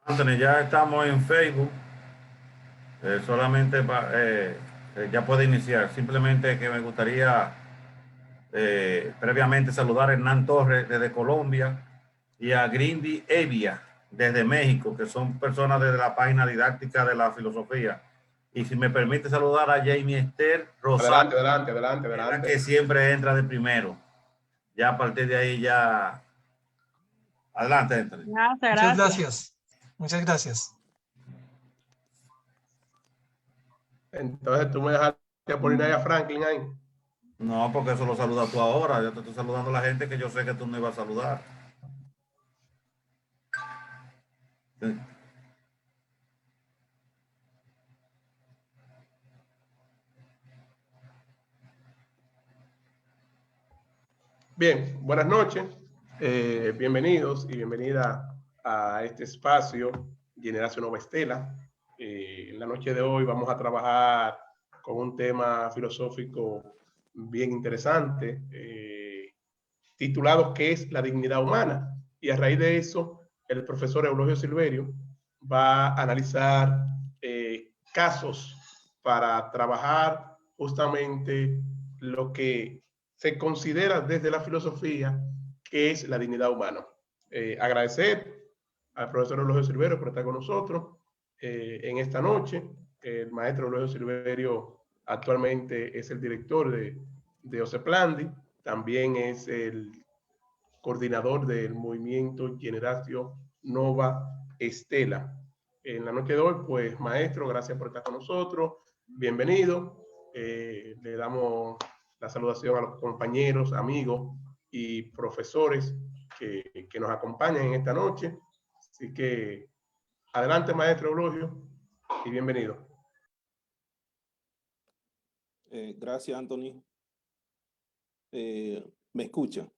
Anthony, ya estamos en Facebook. Solamente ya puede iniciar. Simplemente que me gustaría previamente saludar a Hernán Torres desde Colombia y a Grindy Evia desde México, que son personas desde la página didáctica de la filosofía. Y si me permite saludar a Jamie Esther Rosario, que es la que siempre entra de primero. Ya a partir de ahí ya... Adelante, Anthony. Muchas gracias. Muchas gracias. Entonces tú me dejaste poner ahí a Franklin ahí. No, porque eso lo saludas tú ahora. Yo te estoy saludando a la gente que yo sé que tú no ibas a saludar. Sí. Bien, buenas noches. Bienvenidos y bienvenida a este espacio Generación Nova Estela. En la noche de hoy vamos a trabajar con un tema filosófico bien interesante, titulado ¿Qué es la dignidad humana? Y a raíz de eso, el profesor Eulogio Silverio va a analizar casos para trabajar justamente lo que se considera desde la filosofía que es la dignidad humana. Agradecer al profesor Eulogio Silverio por estar con nosotros en esta noche. El maestro Eulogio Silverio actualmente es el director de OCEPLANDI, también es el coordinador del movimiento Generación Nova Estela. En la noche de hoy, pues, maestro, gracias por estar con nosotros. Bienvenido. Le damos la saludación a los compañeros, amigos y profesores que nos acompañan en esta noche. Así que, adelante, maestro Eulogio, y bienvenido. Gracias, Anthony. ¿Me escucha?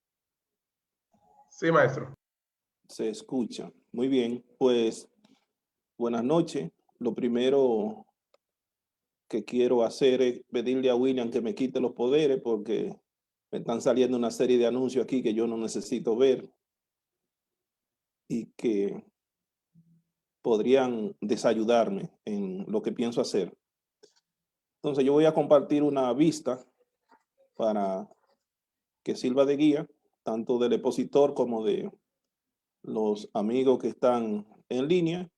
Sí, maestro. Se escucha. Muy bien, pues buenas noches. Lo primero que quiero hacer es pedirle a William que me quite los poderes porque me están saliendo una serie de anuncios aquí que yo no necesito ver y que podrían desayudarme en lo que pienso hacer. Entonces yo voy a compartir una vista para que sirva de guía, tanto del expositor como de los amigos que están en línea.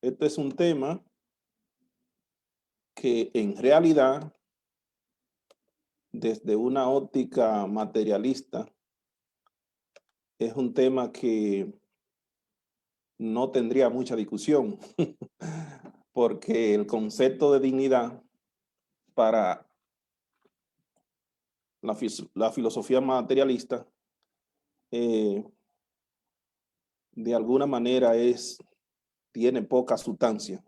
Este es un tema que en realidad, desde una óptica materialista, es un tema que no tendría mucha discusión, porque el concepto de dignidad para la filosofía materialista de alguna manera tiene poca sustancia.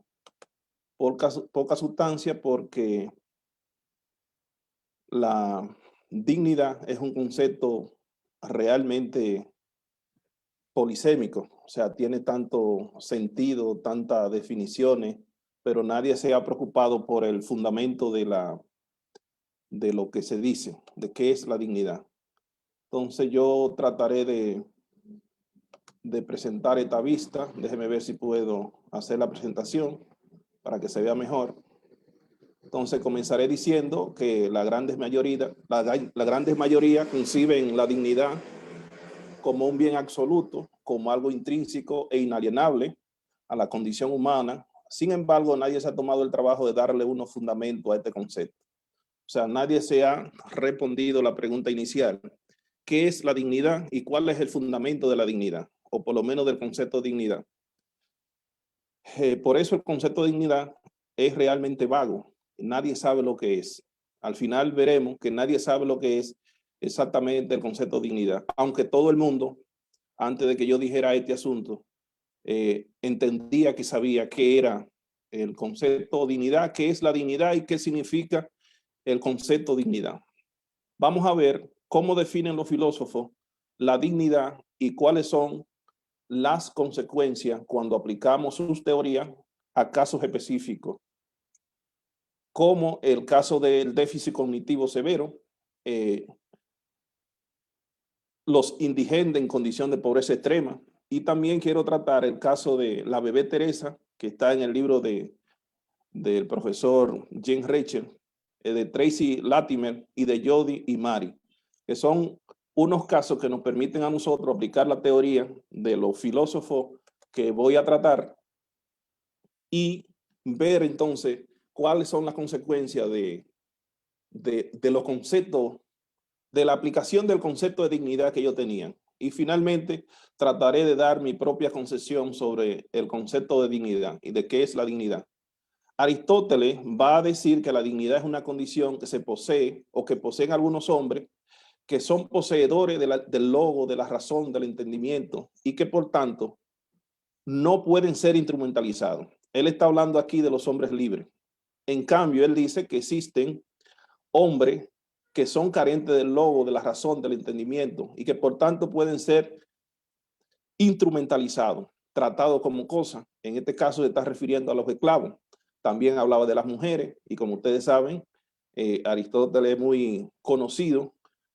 Poca sustancia porque la dignidad es un concepto realmente polisémico, o sea, tiene tanto sentido, tantas definiciones, pero nadie se ha preocupado por el fundamento de lo que se dice, de qué es la dignidad. Entonces yo trataré de presentar esta vista. Déjeme ver si puedo hacer la presentación para que se vea mejor. Entonces comenzaré diciendo que la grande mayoría conciben la dignidad como un bien absoluto, como algo intrínseco e inalienable a la condición humana. Sin embargo, nadie se ha tomado el trabajo de darle unos fundamentos a este concepto. O sea, nadie se ha respondido la pregunta inicial. ¿Qué es la dignidad y cuál es el fundamento de la dignidad? O por lo menos del concepto de dignidad. Por eso el concepto de dignidad es realmente vago. Nadie sabe lo que es. Al final veremos que nadie sabe lo que es exactamente el concepto de dignidad. Aunque todo el mundo, antes de que yo dijera este asunto, entendía que sabía qué era el concepto de dignidad, qué es la dignidad y qué significa el concepto de dignidad. Vamos a ver cómo definen los filósofos la dignidad y cuáles son las consecuencias cuando aplicamos sus teorías a casos específicos, como el caso del déficit cognitivo severo, los indigentes en condición de pobreza extrema, y también quiero tratar el caso de la bebé Teresa, que está en el libro del profesor James Rachel, de Tracy Latimer y de Jody y Mary, que son unos casos que nos permiten a nosotros aplicar la teoría de los filósofos que voy a tratar y ver entonces cuáles son las consecuencias de los conceptos, de la aplicación del concepto de dignidad que ellos tenían. Y finalmente trataré de dar mi propia concepción sobre el concepto de dignidad y de qué es la dignidad. Aristóteles va a decir que la dignidad es una condición que se posee o que poseen algunos hombres que son poseedores del logo, de la razón, del entendimiento y que por tanto no pueden ser instrumentalizados. Él está hablando aquí de los hombres libres. En cambio, él dice que existen hombres que son carentes del logo, de la razón, del entendimiento y que por tanto pueden ser instrumentalizados, tratados como cosas. En este caso se está refiriendo a los esclavos. También hablaba de las mujeres y como ustedes saben, Aristóteles es muy conocido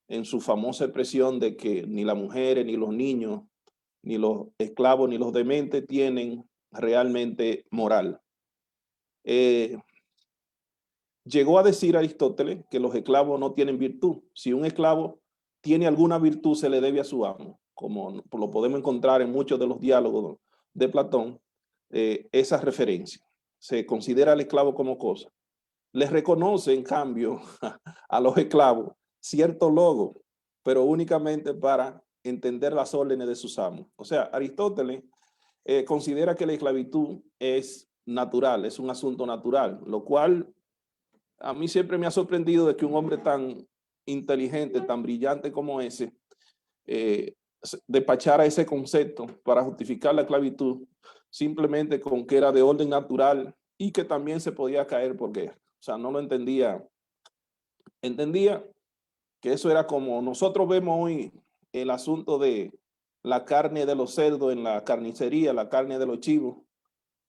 en su famosa expresión de que ni las mujeres, ni los niños, ni los esclavos, ni los dementes tienen realmente moral. Llegó a decir Aristóteles que los esclavos no tienen virtud. Si un esclavo tiene alguna virtud, se le debe a su amo, como lo podemos encontrar en muchos de los diálogos de Platón, esa referencia. Se considera al esclavo como cosa. Les reconoce, en cambio, a los esclavos cierto logo, pero únicamente para entender las órdenes de sus amos. O sea, Aristóteles considera que la esclavitud es natural, es un asunto natural, lo cual a mí siempre me ha sorprendido de que un hombre tan inteligente, tan brillante como ese, despachara ese concepto para justificar la esclavitud simplemente con que era de orden natural y que también se podía caer por guerra. O sea, no lo entendía. Entendía que eso era como nosotros vemos hoy el asunto de la carne de los cerdos en la carnicería, la carne de los chivos,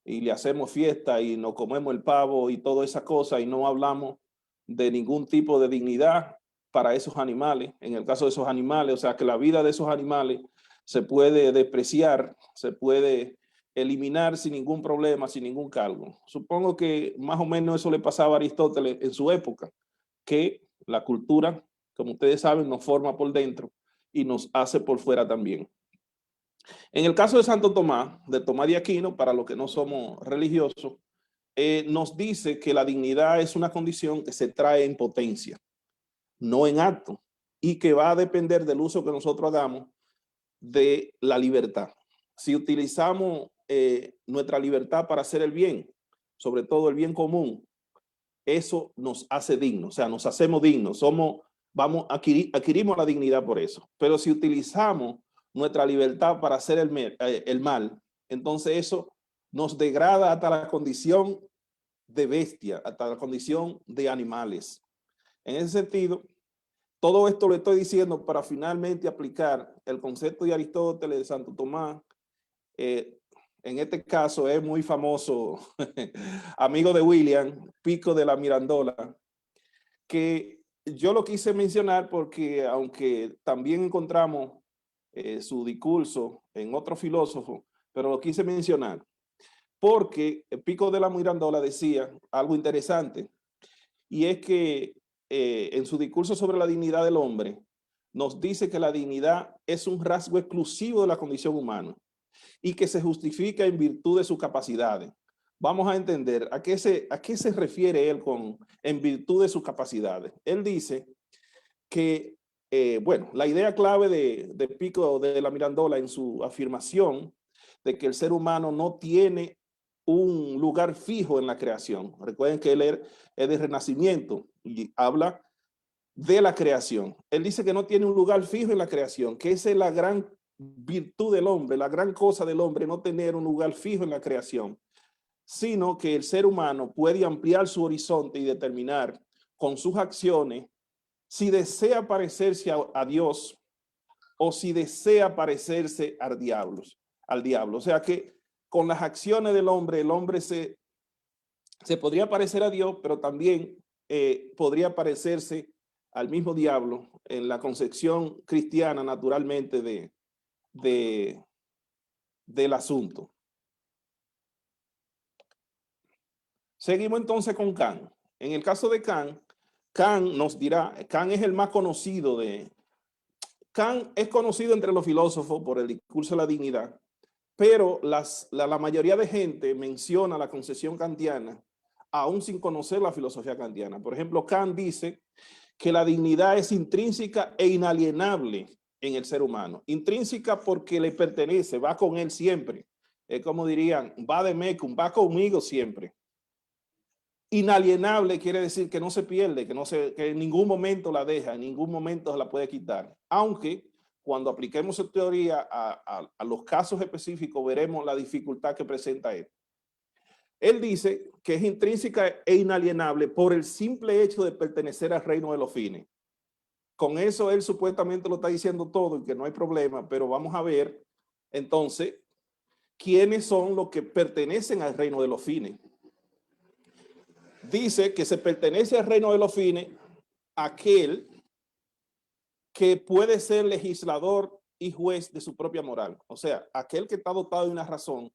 y le hacemos fiesta y nos comemos el pavo y toda esa cosa y no hablamos de ningún tipo de dignidad para esos animales. En el caso de esos animales, o sea que la vida de esos animales se puede despreciar, se puede eliminar sin ningún problema, sin ningún cargo. Supongo que más o menos eso le pasaba a Aristóteles en su época, que la cultura, como ustedes saben, nos forma por dentro y nos hace por fuera también. En el caso de Santo Tomás, de Tomás de Aquino, para los que no somos religiosos, nos dice que la dignidad es una condición que se trae en potencia, no en acto, y que va a depender del uso que nosotros hagamos de la libertad. Si utilizamos nuestra libertad para hacer el bien, sobre todo el bien común, eso nos hace dignos, o sea, nos hacemos dignos, adquirimos la dignidad por eso. Pero si utilizamos nuestra libertad para hacer el mal, entonces eso nos degrada hasta la condición de bestia, hasta la condición de animales. En ese sentido, todo esto lo estoy diciendo para finalmente aplicar el concepto de Aristóteles, de Santo Tomás. En este caso es muy famoso, amigo de William, Pico de la Mirandola, que yo lo quise mencionar porque aunque también encontramos su discurso en otro filósofo, pero lo quise mencionar porque Pico de la Mirandola decía algo interesante, y es que en su discurso sobre la dignidad del hombre nos dice que la dignidad es un rasgo exclusivo de la condición humana y que se justifica en virtud de sus capacidades. Vamos a entender a qué se refiere él con en virtud de sus capacidades. Él dice que, bueno, la idea clave de Pico de la Mirandola en su afirmación de que el ser humano no tiene un lugar fijo en la creación. Recuerden que él es de Renacimiento y habla de la creación. Él dice que no tiene un lugar fijo en la creación, que esa es la gran virtud del hombre, la gran cosa del hombre, no tener un lugar fijo en la creación, sino que el ser humano puede ampliar su horizonte y determinar con sus acciones si desea parecerse a Dios o si desea parecerse al diablo. O sea que con las acciones del hombre, el hombre se podría parecer a Dios, pero también podría parecerse al mismo diablo en la concepción cristiana, naturalmente, del asunto. Seguimos entonces con Kant. En el caso de Kant, Kant nos dirá, Kant es el más conocido de... Kant es conocido entre los filósofos por el discurso de la dignidad, pero la mayoría de gente menciona la concepción kantiana aún sin conocer la filosofía kantiana. Por ejemplo, Kant dice que la dignidad es intrínseca e inalienable en el ser humano. Intrínseca porque le pertenece, va con él siempre. Es como dirían, va de mecum, va conmigo siempre. Inalienable quiere decir que no se pierde, que en ningún momento la deja, en ningún momento se la puede quitar. Aunque cuando apliquemos su teoría a los casos específicos, veremos la dificultad que presenta él. Él dice que es intrínseca e inalienable por el simple hecho de pertenecer al reino de los fines. Con eso él supuestamente lo está diciendo todo y que no hay problema, pero vamos a ver entonces quiénes son los que pertenecen al reino de los fines. Dice que se pertenece al reino de los fines aquel que puede ser legislador y juez de su propia moral. O sea, aquel que está dotado de una razón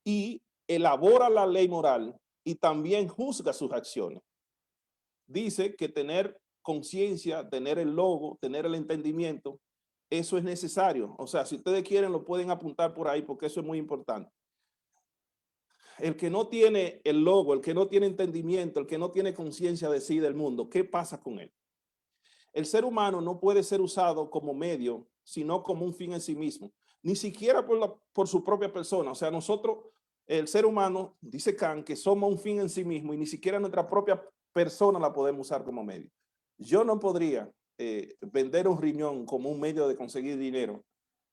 y elabora la ley moral y también juzga sus acciones. Dice que tener conciencia, tener el logo, tener el entendimiento, eso es necesario. O sea, si ustedes quieren lo pueden apuntar por ahí porque eso es muy importante. El que no tiene el logo, el que no tiene entendimiento, el que no tiene conciencia de sí del mundo, ¿qué pasa con él? El ser humano no puede ser usado como medio, sino como un fin en sí mismo, ni siquiera por su propia persona. O sea, nosotros, el ser humano, dice Kant, que somos un fin en sí mismo y ni siquiera nuestra propia persona la podemos usar como medio. Yo no podría vender un riñón como un medio de conseguir dinero,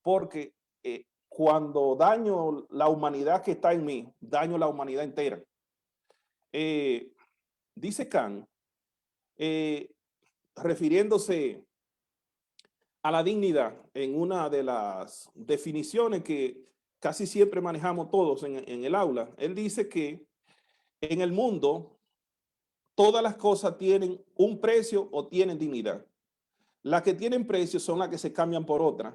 porque cuando daño la humanidad que está en mí, daño la humanidad entera. Dice Kant, refiriéndose a la dignidad en una de las definiciones que casi siempre manejamos todos en el aula, él dice que en el mundo todas las cosas tienen un precio o tienen dignidad. Las que tienen precio son las que se cambian por otras.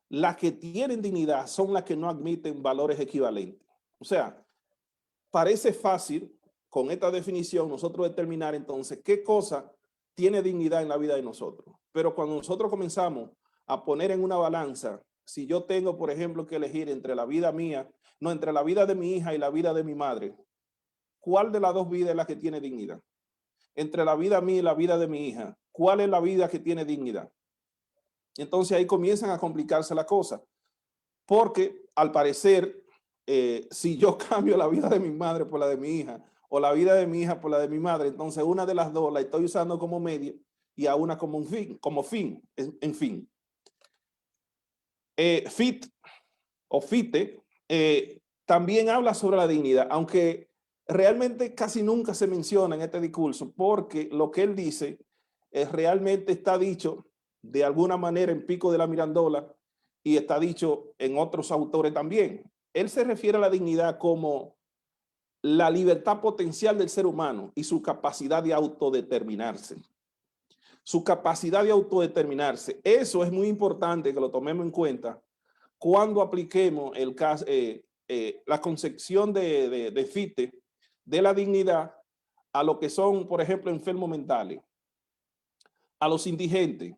Las que tienen dignidad son las que no admiten valores equivalentes. O sea, parece fácil con esta definición nosotros determinar entonces qué cosa tiene dignidad en la vida de nosotros. Pero cuando nosotros comenzamos a poner en una balanza, si yo tengo, por ejemplo, que elegir entre la vida mía, no, entre la vida de mi hija y la vida de mi madre, ¿cuál de las dos vidas es la que tiene dignidad? Entre la vida mía y la vida de mi hija, ¿cuál es la vida que tiene dignidad? Entonces ahí comienzan a complicarse las cosas, porque al parecer, si yo cambio la vida de mi madre por la de mi hija, o la vida de mi hija por la de mi madre, entonces una de las dos la estoy usando como medio y a una como un fin, en fin. Fichte también habla sobre la dignidad, aunque realmente casi nunca se menciona en este discurso, porque lo que él dice realmente está dicho de alguna manera en Pico de la Mirandola y está dicho en otros autores también. Él se refiere a la dignidad como la libertad potencial del ser humano y su capacidad de autodeterminarse. Su capacidad de autodeterminarse. Eso es muy importante que lo tomemos en cuenta cuando apliquemos la concepción de Fichte de la dignidad a lo que son, por ejemplo, enfermos mentales, a los indigentes,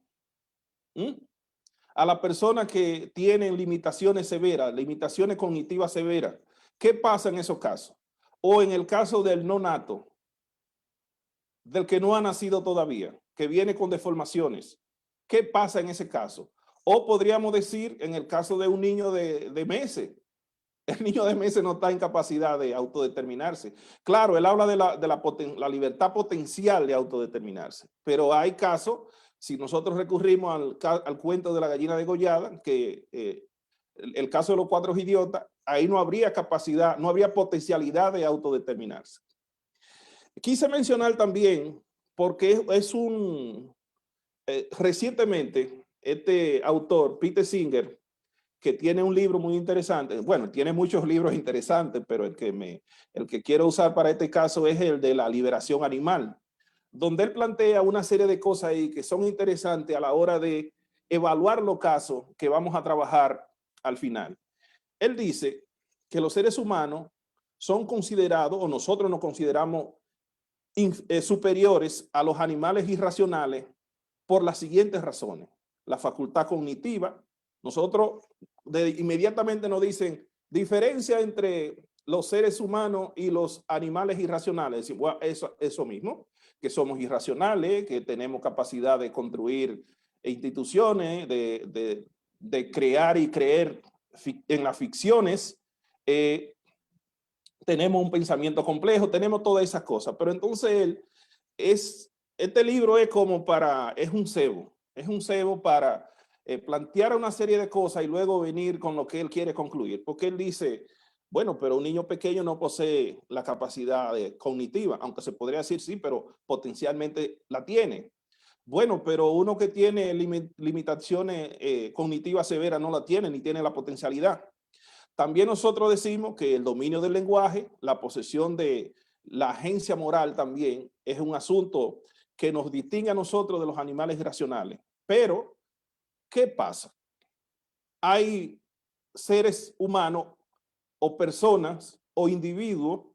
a las personas que tienen limitaciones severas, limitaciones cognitivas severas. ¿Qué pasa en esos casos? O en el caso del no nato, del que no ha nacido todavía, que viene con deformaciones. ¿Qué pasa en ese caso? O podríamos decir en el caso de un niño de meses. El niño de meses no está en capacidad de autodeterminarse. Claro, él habla de la libertad potencial de autodeterminarse, pero hay casos, si nosotros recurrimos al cuento de la gallina degollada, que el caso de los 4 idiotas, ahí no habría capacidad, no habría potencialidad de autodeterminarse. Quise mencionar también, porque recientemente este autor, Peter Singer, que tiene un libro muy interesante, bueno, tiene muchos libros interesantes, pero el que quiero usar para este caso es el de la liberación animal, donde él plantea una serie de cosas ahí que son interesantes a la hora de evaluar los casos que vamos a trabajar al final. él dice que los seres humanos son considerados, o nosotros nos consideramos superiores a los animales irracionales por las siguientes razones. La facultad cognitiva. Nosotros inmediatamente nos dicen diferencia entre los seres humanos y los animales irracionales. Bueno, eso mismo, que somos irracionales, que tenemos capacidad de construir instituciones, de crear y creer en las ficciones. Tenemos un pensamiento complejo, tenemos todas esas cosas. Pero entonces este libro es como es un cebo para plantear una serie de cosas y luego venir con lo que él quiere concluir. Porque él dice, bueno, pero un niño pequeño no posee la capacidad cognitiva, aunque se podría decir sí, pero potencialmente la tiene. Bueno, pero uno que tiene limitaciones cognitivas severas no la tiene, ni tiene la potencialidad. También nosotros decimos que el dominio del lenguaje, la posesión de la agencia moral también es un asunto que nos distingue a nosotros de los animales irracionales. Pero, ¿qué pasa? Hay seres humanos o personas o individuos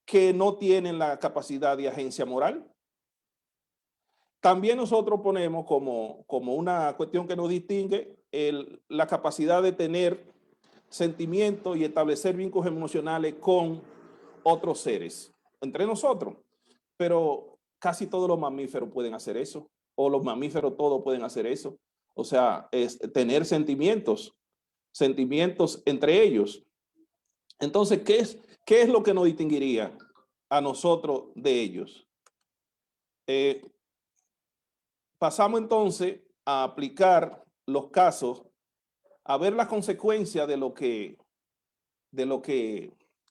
que no tienen la capacidad de agencia moral. También nosotros ponemos como una cuestión que nos distingue la capacidad de tener sentimientos y establecer vínculos emocionales con otros seres, entre nosotros. Pero casi todos los mamíferos pueden hacer eso, o los mamíferos todos pueden hacer eso. O sea, es tener sentimientos entre ellos. Entonces, ¿qué es lo que nos distinguiría a nosotros de ellos? Pasamos entonces a aplicar los casos, a ver las consecuencias de lo que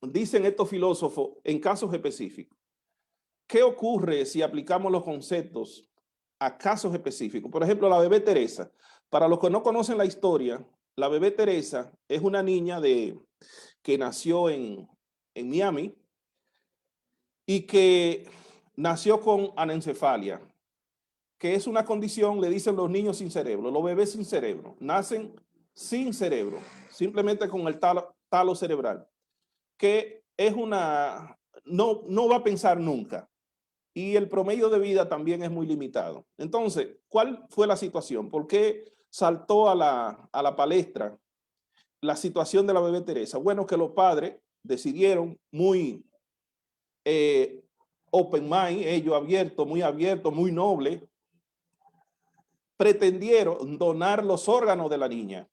dicen estos filósofos en casos específicos. ¿Qué ocurre si aplicamos los conceptos a casos específicos? Por ejemplo, la bebé Teresa. Para los que no conocen la historia, la bebé Teresa es una niña que nació en Miami y que nació con anencefalia, que es una condición, le dicen los niños sin cerebro, los bebés sin cerebro, nacen sin cerebro, simplemente con el talo cerebral, que es no va a pensar nunca. Y el promedio de vida también es muy limitado. Entonces, ¿cuál fue la situación? ¿Por qué saltó a la palestra la situación de la bebé Teresa? Bueno, que los padres decidieron muy open mind, ellos muy abiertos, muy noble, pretendieron donar los órganos de la niña.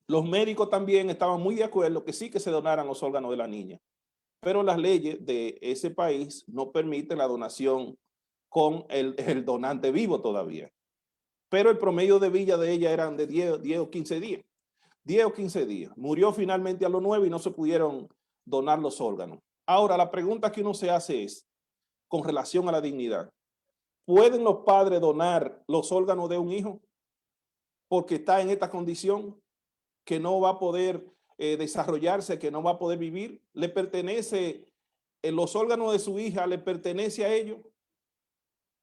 Los médicos también estaban muy de acuerdo que sí que se donaran los órganos de la niña, pero las leyes de ese país no permiten la donación con el donante vivo todavía. Pero el promedio de vida de ella eran de 10 o 15 días. 10 o 15 días. Murió finalmente a los 9 y no se pudieron donar los órganos. Ahora, la pregunta que uno se hace es, con relación a la dignidad, ¿pueden los padres donar los órganos de un hijo porque está en esta condición, que no va a poder desarrollarse, que no va a poder vivir? ¿Le pertenece, los órganos de su hija le pertenece a ellos?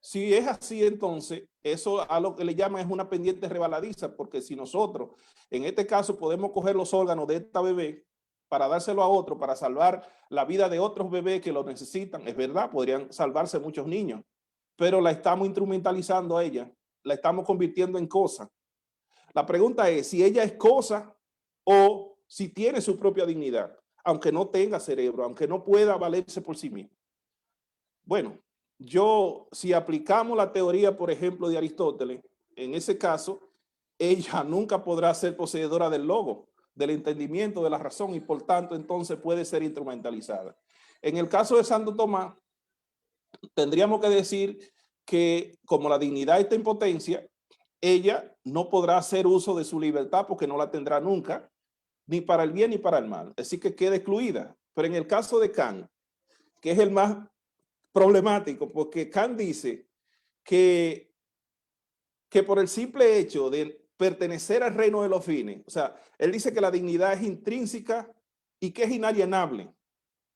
Si es así, entonces eso a lo que le llaman es una pendiente resbaladiza, porque si nosotros en este caso podemos coger los órganos de esta bebé para dárselo a otro, para salvar la vida de otros bebés que lo necesitan, es verdad, podrían salvarse muchos niños, pero la estamos instrumentalizando a ella, la estamos convirtiendo en cosa. La pregunta es si ella es cosa o si tiene su propia dignidad, aunque no tenga cerebro, aunque no pueda valerse por sí misma. Bueno, si aplicamos la teoría, por ejemplo, de Aristóteles, en ese caso, ella nunca podrá ser poseedora del logos, del entendimiento, de la razón, y por tanto, entonces puede ser instrumentalizada. En el caso de Santo Tomás, tendríamos que decir que como la dignidad está en potencia, ella no podrá hacer uso de su libertad porque no la tendrá nunca, ni para el bien ni para el mal. Así que queda excluida. Pero en el caso de Kant, que es el más problemático, porque Kant dice que por el simple hecho de pertenecer al reino de los fines, o sea, él dice que la dignidad es intrínseca y que es inalienable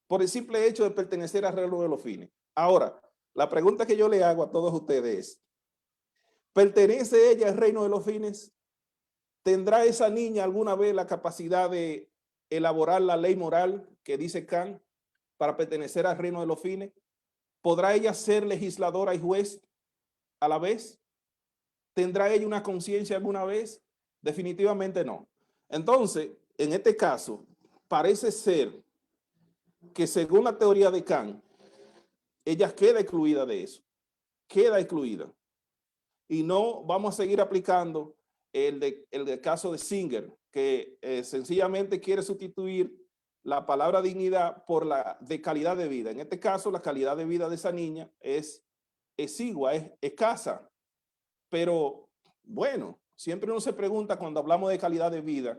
por el simple hecho de pertenecer al reino de los fines. Ahora, la pregunta que yo le hago a todos ustedes es, ¿pertenece ella al reino de los fines? ¿Tendrá esa niña alguna vez la capacidad de elaborar la ley moral que dice Kant para pertenecer al reino de los fines? ¿Podrá ella ser legisladora y juez a la vez? ¿Tendrá ella una conciencia alguna vez? Definitivamente no. Entonces, en este caso, parece ser que según la teoría de Kant, ella queda excluida de eso, queda excluida. Y no vamos a seguir aplicando el caso de Singer, que sencillamente quiere sustituir la palabra dignidad por la de calidad de vida. En este caso, la calidad de vida de esa niña es exigua, es escasa. Pero bueno, siempre uno se pregunta cuando hablamos de calidad de vida,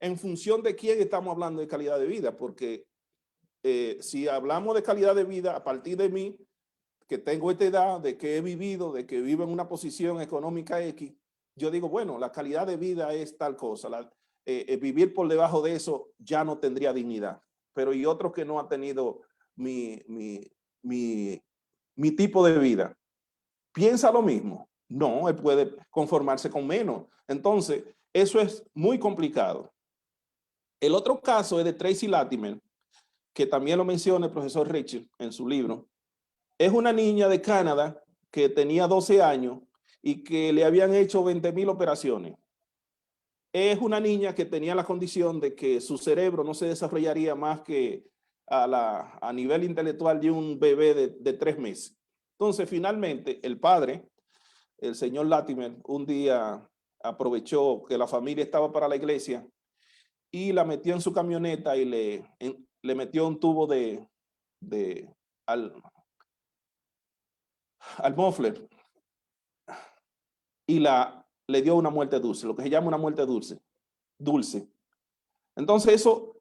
en función de quién estamos hablando de calidad de vida, porque si hablamos de calidad de vida a partir de mí, que tengo esta edad, de que he vivido, de que vivo en una posición económica X, yo digo, bueno, la calidad de vida es tal cosa. Vivir por debajo de eso ya no tendría dignidad. Pero y otros que no han tenido mi tipo de vida, ¿piensa lo mismo? No, él puede conformarse con menos. Entonces, eso es muy complicado. El otro caso es de Tracy Latimer, que también lo menciona el profesor Richard en su libro. Es una niña de Canadá que tenía 12 años y que le habían hecho 20,000 operaciones. Es una niña que tenía la condición de que su cerebro no se desarrollaría más que a nivel intelectual de un bebé de 3 meses. Entonces, finalmente, el padre, el señor Latimer, un día aprovechó que la familia estaba para la iglesia y la metió en su camioneta y le metió un tubo al muffler y le dio una muerte dulce, lo que se llama una muerte dulce. Entonces eso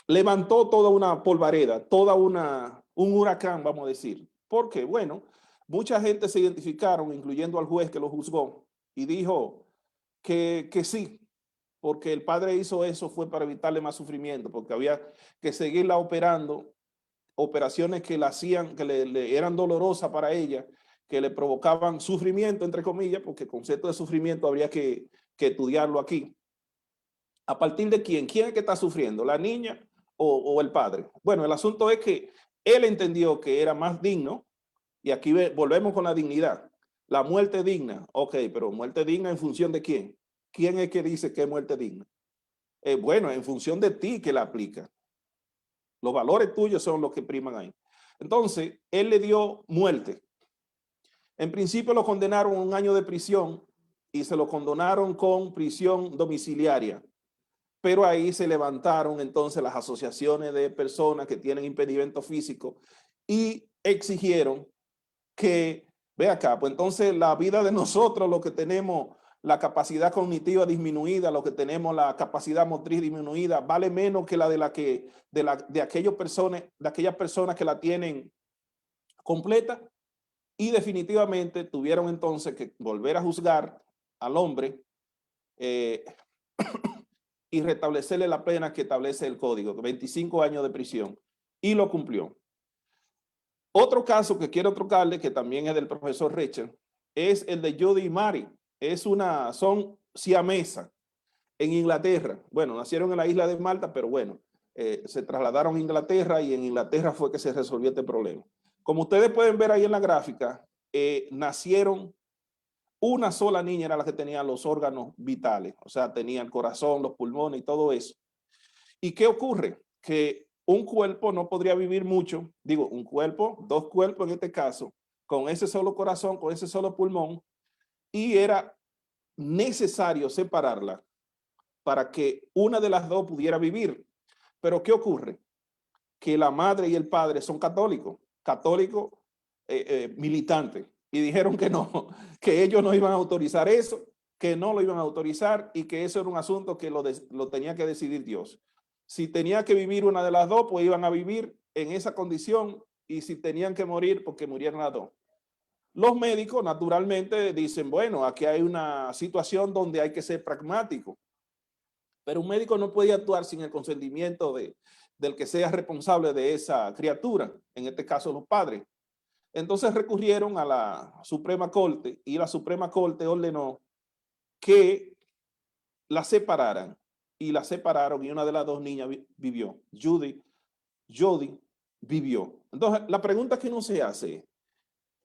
levantó toda una polvareda, un huracán, vamos a decir. Porque, bueno, mucha gente se identificaron, incluyendo al juez que lo juzgó, y dijo que sí, porque el padre hizo eso fue para evitarle más sufrimiento, porque había que seguirla operando, operaciones que la hacían, que le eran dolorosas para ella, que le provocaban sufrimiento, entre comillas, porque el concepto de sufrimiento habría que estudiarlo aquí. ¿A partir de quién? ¿Quién es que está sufriendo? ¿La niña o el padre? Bueno, el asunto es que él entendió que era más digno, y aquí volvemos con la dignidad. La muerte digna, ok, pero muerte digna en función de quién? ¿Quién es que dice que es muerte digna? Bueno, en función de ti que la aplica. Los valores tuyos son los que priman ahí. Entonces, él le dio muerte. En principio lo condenaron a 1 año de prisión y se lo condenaron con prisión domiciliaria. Pero ahí se levantaron entonces las asociaciones de personas que tienen impedimento físico y exigieron que, ve acá, pues entonces la vida de nosotros, los que tenemos la capacidad cognitiva disminuida, los que tenemos la capacidad motriz disminuida, vale menos que la de aquellas personas que la tienen completa. Y definitivamente tuvieron entonces que volver a juzgar al hombre y restablecerle la pena que establece el código, 25 años de prisión, y lo cumplió. Otro caso que quiero tocarle, que también es del profesor Richard, es el de Judy y Mary. Son siamesas en Inglaterra. Bueno, nacieron en la isla de Malta, pero bueno, se trasladaron a Inglaterra y en Inglaterra fue que se resolvió este problema. Como ustedes pueden ver ahí en la gráfica, nacieron, una sola niña era la que tenía los órganos vitales, o sea, tenía el corazón, los pulmones y todo eso. ¿Y qué ocurre? Que un cuerpo no podría vivir mucho, digo, un cuerpo, 2 cuerpos en este caso, con ese solo corazón, con ese solo pulmón, y era necesario separarla para que una de las dos pudiera vivir. Pero ¿qué ocurre? Que la madre y el padre son católicos militantes, y dijeron que no, que ellos no iban a autorizar eso, que no lo iban a autorizar y que eso era un asunto que lo tenía que decidir Dios. Si tenía que vivir una de las dos, pues iban a vivir en esa condición, y si tenían que morir, porque murieran las dos. Los médicos naturalmente dicen, bueno, aquí hay una situación donde hay que ser pragmático, pero un médico no puede actuar sin el consentimiento del que sea responsable de esa criatura, en este caso los padres. Entonces recurrieron a la Suprema Corte y la Suprema Corte ordenó que la separaran y la separaron y una de las dos niñas vivió. Jody vivió. Entonces, la pregunta que uno se hace es,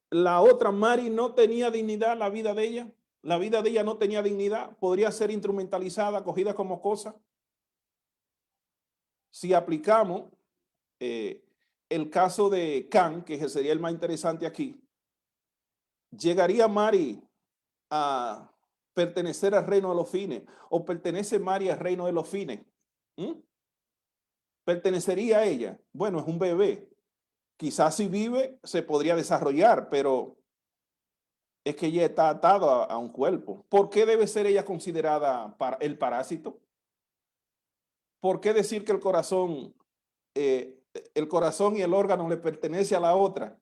¿la otra Mari no tenía dignidad la vida de ella? ¿La vida de ella no tenía dignidad? ¿Podría ser instrumentalizada, cogida como cosa? Si aplicamos el caso de Can, que sería el más interesante aquí, ¿llegaría Mari a pertenecer al reino de los fines? ¿O pertenece Mari al reino de los fines? ¿Pertenecería a ella? Bueno, es un bebé. Quizás si vive se podría desarrollar, pero es que ella está atada a un cuerpo. ¿Por qué debe ser ella considerada para el parásito? ¿Por qué decir que el corazón y el órgano le pertenece a la otra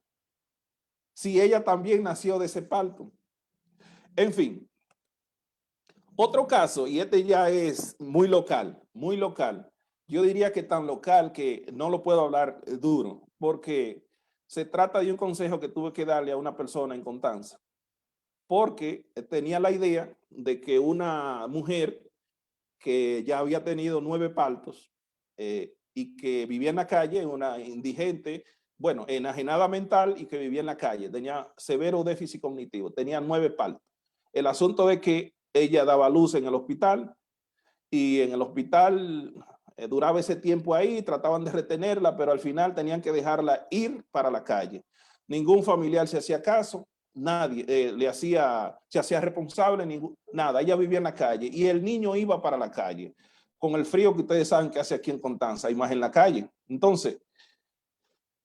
si ella también nació de ese parto? En fin, otro caso, y este ya es muy local, muy local. Yo diría que tan local que no lo puedo hablar duro, porque se trata de un consejo que tuve que darle a una persona en Constanza, porque tenía la idea de que una mujer que ya había tenido 9 partos y que vivía en la calle, una indigente, bueno, enajenada mental y que vivía en la calle, tenía severo déficit cognitivo, tenía 9 partos. El asunto de que ella daba luz en el hospital y en el hospital duraba ese tiempo ahí, trataban de retenerla, pero al final tenían que dejarla ir para la calle. Ningún familiar se hacía caso, nadie se hacía responsable, nada, ella vivía en la calle y el niño iba para la calle con el frío que ustedes saben que hace aquí en Constanza, y más en la calle. Entonces,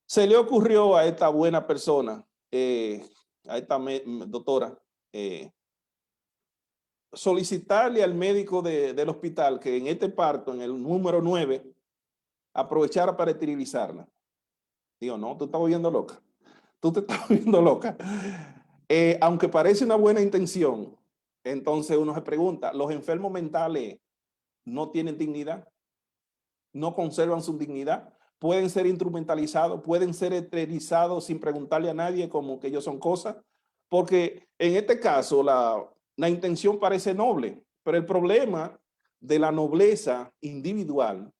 se le ocurrió a esta buena persona, a esta doctora, solicitarle al médico del hospital que en este parto, en el número 9, aprovechara para esterilizarla. Digo, no, tú estás volviendo loca. Tú te estás volviendo loca. Aunque parece una buena intención, entonces uno se pregunta, ¿los enfermos mentales no tienen dignidad? ¿No conservan su dignidad? ¿Pueden ser instrumentalizados? ¿Pueden ser esterilizados sin preguntarle a nadie como que ellos son cosas? Porque en este caso la intención parece noble, pero el problema de la nobleza individual,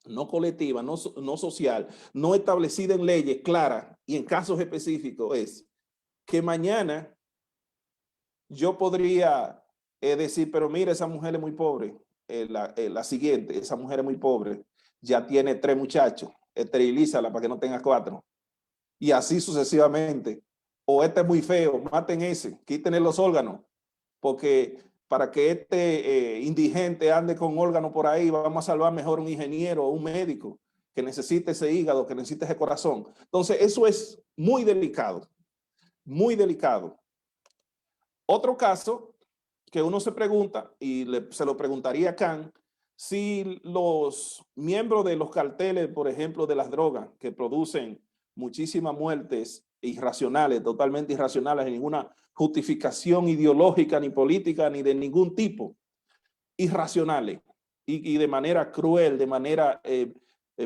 no colectiva, no social, no establecida en leyes claras y en casos específicos es que mañana yo podría decir, pero mira, esa mujer es muy pobre, la siguiente, esa mujer es muy pobre, ya tiene 3 muchachos, esterilízala para que no tenga 4. Y así sucesivamente. O este es muy feo, maten ese, quítenle los órganos, porque para que este indigente ande con órganos por ahí, vamos a salvar mejor un ingeniero o un médico que necesite ese hígado, que necesite ese corazón. Entonces, eso es muy delicado, muy delicado. Otro caso que uno se pregunta, y se lo preguntaría a Can, si los miembros de los carteles, por ejemplo, de las drogas, que producen muchísimas muertes irracionales, totalmente irracionales, sin ninguna justificación ideológica, ni política, ni de ningún tipo, irracionales, y de manera cruel, de manera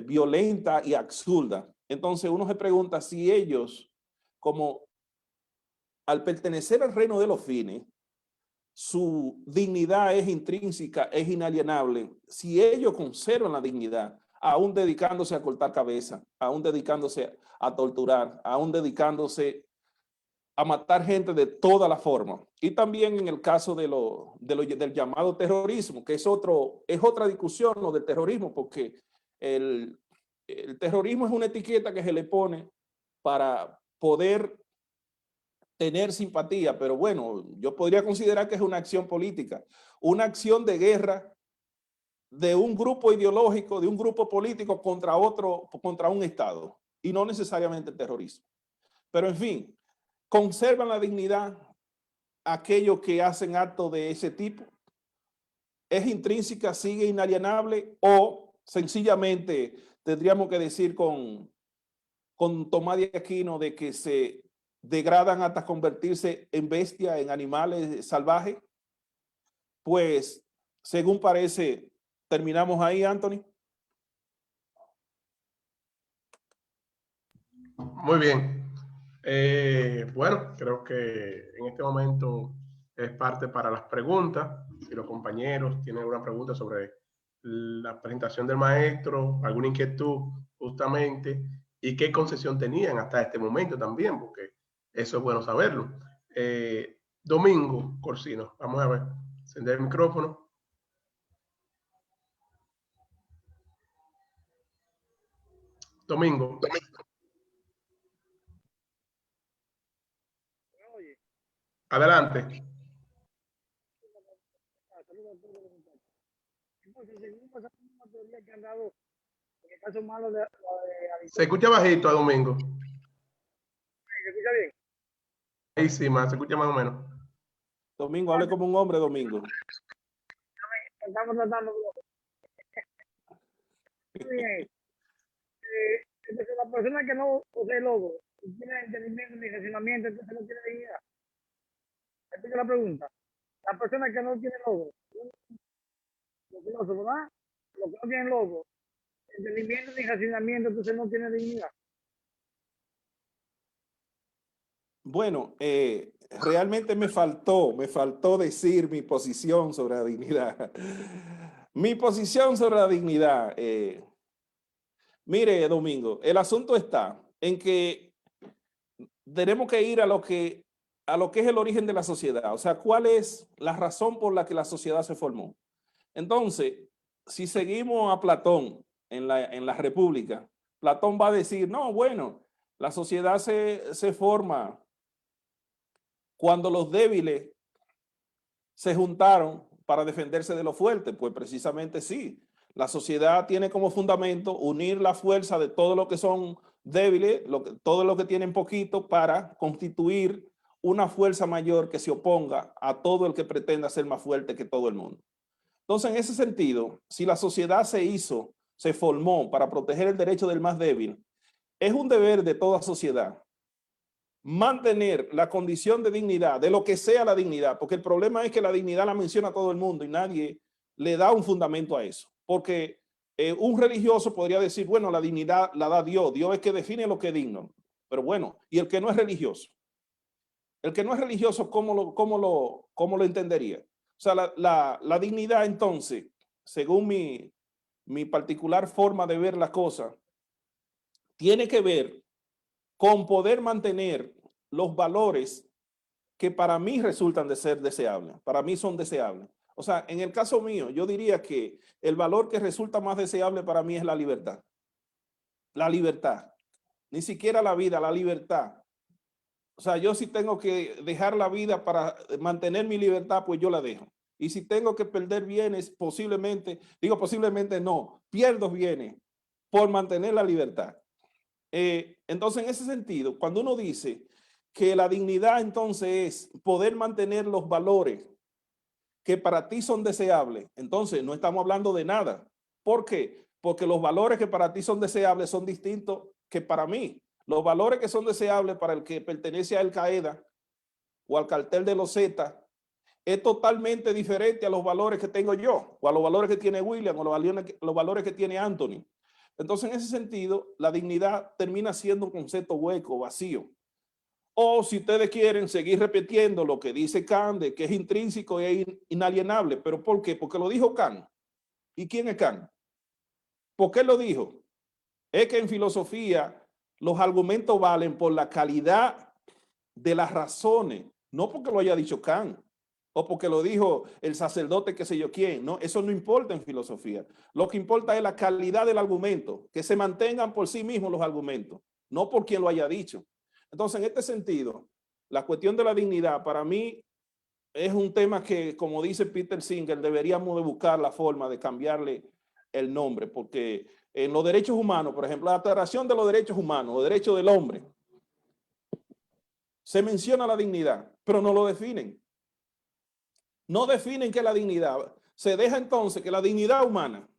violenta y absurda. Entonces uno se pregunta si ellos, como al pertenecer al reino de los fines, su dignidad es intrínseca, es inalienable. Si ellos conservan la dignidad, aún dedicándose a cortar cabeza, aún dedicándose a torturar, aún dedicándose a matar gente de toda la forma. Y también en el caso del llamado terrorismo, que es otra discusión, lo del terrorismo, porque el terrorismo es una etiqueta que se le pone para poder tener simpatía, pero bueno, yo podría considerar que es una acción política, una acción de guerra de un grupo ideológico, de un grupo político contra otro, contra un Estado, y no necesariamente terrorismo. Pero en fin, conservan la dignidad aquellos que hacen actos de ese tipo. ¿Es intrínseca, sigue inalienable, o sencillamente tendríamos que decir con Tomás de Aquino de que se degradan hasta convertirse en bestia, en animales salvajes? Pues, según parece, terminamos ahí, Anthony. Muy bien. Bueno, creo que en este momento es parte para las preguntas. Si los compañeros tienen alguna pregunta sobre la presentación del maestro, alguna inquietud justamente, y qué concesión tenían hasta este momento también, porque eso es bueno saberlo. Domingo Corsino, vamos a ver, encender el micrófono. Domingo. Adelante. Se escucha bajito a Domingo. ¿Se escucha bien? Ahí sí, más, se escucha más o menos. Domingo, hable como un hombre, Domingo. Estamos tratando. Entonces, la persona que no posee logo, no tiene entendimiento ni razonamiento, entonces no tiene dignidad. Esta es la pregunta. La persona que no tiene logo, los filósofos, ¿verdad? Los que no tienen logo, entendimiento ni razonamiento, entonces no tiene dignidad. Bueno, realmente me faltó decir mi posición sobre la dignidad. Mi posición sobre la dignidad. Mire, Domingo, el asunto está en que tenemos que ir a lo que es el origen de la sociedad. O sea, ¿cuál es la razón por la que la sociedad se formó? Entonces, si seguimos a Platón en la República, Platón va a decir, no, bueno, la sociedad se forma cuando los débiles se juntaron para defenderse de los fuertes. Pues precisamente sí. La sociedad tiene como fundamento unir la fuerza de todo lo que son débiles, todo lo que tienen poquito, para constituir una fuerza mayor que se oponga a todo el que pretenda ser más fuerte que todo el mundo. Entonces, en ese sentido, si la sociedad se formó para proteger el derecho del más débil, es un deber de toda sociedad mantener la condición de dignidad, de lo que sea la dignidad, porque el problema es que la dignidad la menciona todo el mundo y nadie le da un fundamento a eso, porque un religioso podría decir, bueno, la dignidad la da Dios, Dios es que define lo que es digno, pero bueno, y el que no es religioso, ¿cómo lo entendería? O sea, la dignidad entonces, según mi particular forma de ver la cosa, tiene que ver con poder mantener los valores que para mí resultan de ser deseables, para mí son deseables. O sea, en el caso mío, yo diría que el valor que resulta más deseable para mí es la libertad. La libertad. Ni siquiera la vida, la libertad. O sea, yo si tengo que dejar la vida para mantener mi libertad, pues yo la dejo. Y si tengo que perder bienes, posiblemente no, pierdo bienes por mantener la libertad. Entonces, en ese sentido, cuando uno dice que la dignidad entonces es poder mantener los valores que para ti son deseables, entonces no estamos hablando de nada. ¿Por qué? Porque los valores que para ti son deseables son distintos que para mí. Los valores que son deseables para el que pertenece a Al Qaeda o al cartel de los Zetas es totalmente diferente a los valores que tengo yo, o a los valores que tiene William, o los valores que tiene Anthony. Entonces, en ese sentido, la dignidad termina siendo un concepto hueco, vacío. O si ustedes quieren seguir repitiendo lo que dice Kant, de que es intrínseco e inalienable. ¿Pero por qué? Porque lo dijo Kant. ¿Y quién es Kant? ¿Por qué lo dijo? Es que en filosofía los argumentos valen por la calidad de las razones, no porque lo haya dicho Kant o porque lo dijo el sacerdote que sé yo quién. No, eso no importa en filosofía. Lo que importa es la calidad del argumento, que se mantengan por sí mismos los argumentos, no por quien lo haya dicho. Entonces, en este sentido, la cuestión de la dignidad para mí es un tema que, como dice Peter Singer, deberíamos de buscar la forma de cambiarle el nombre, porque en los derechos humanos, por ejemplo, la Declaración de los Derechos Humanos, los derechos del hombre, se menciona la dignidad, pero no lo definen. No definen qué es la dignidad. Se deja entonces que la dignidad humana,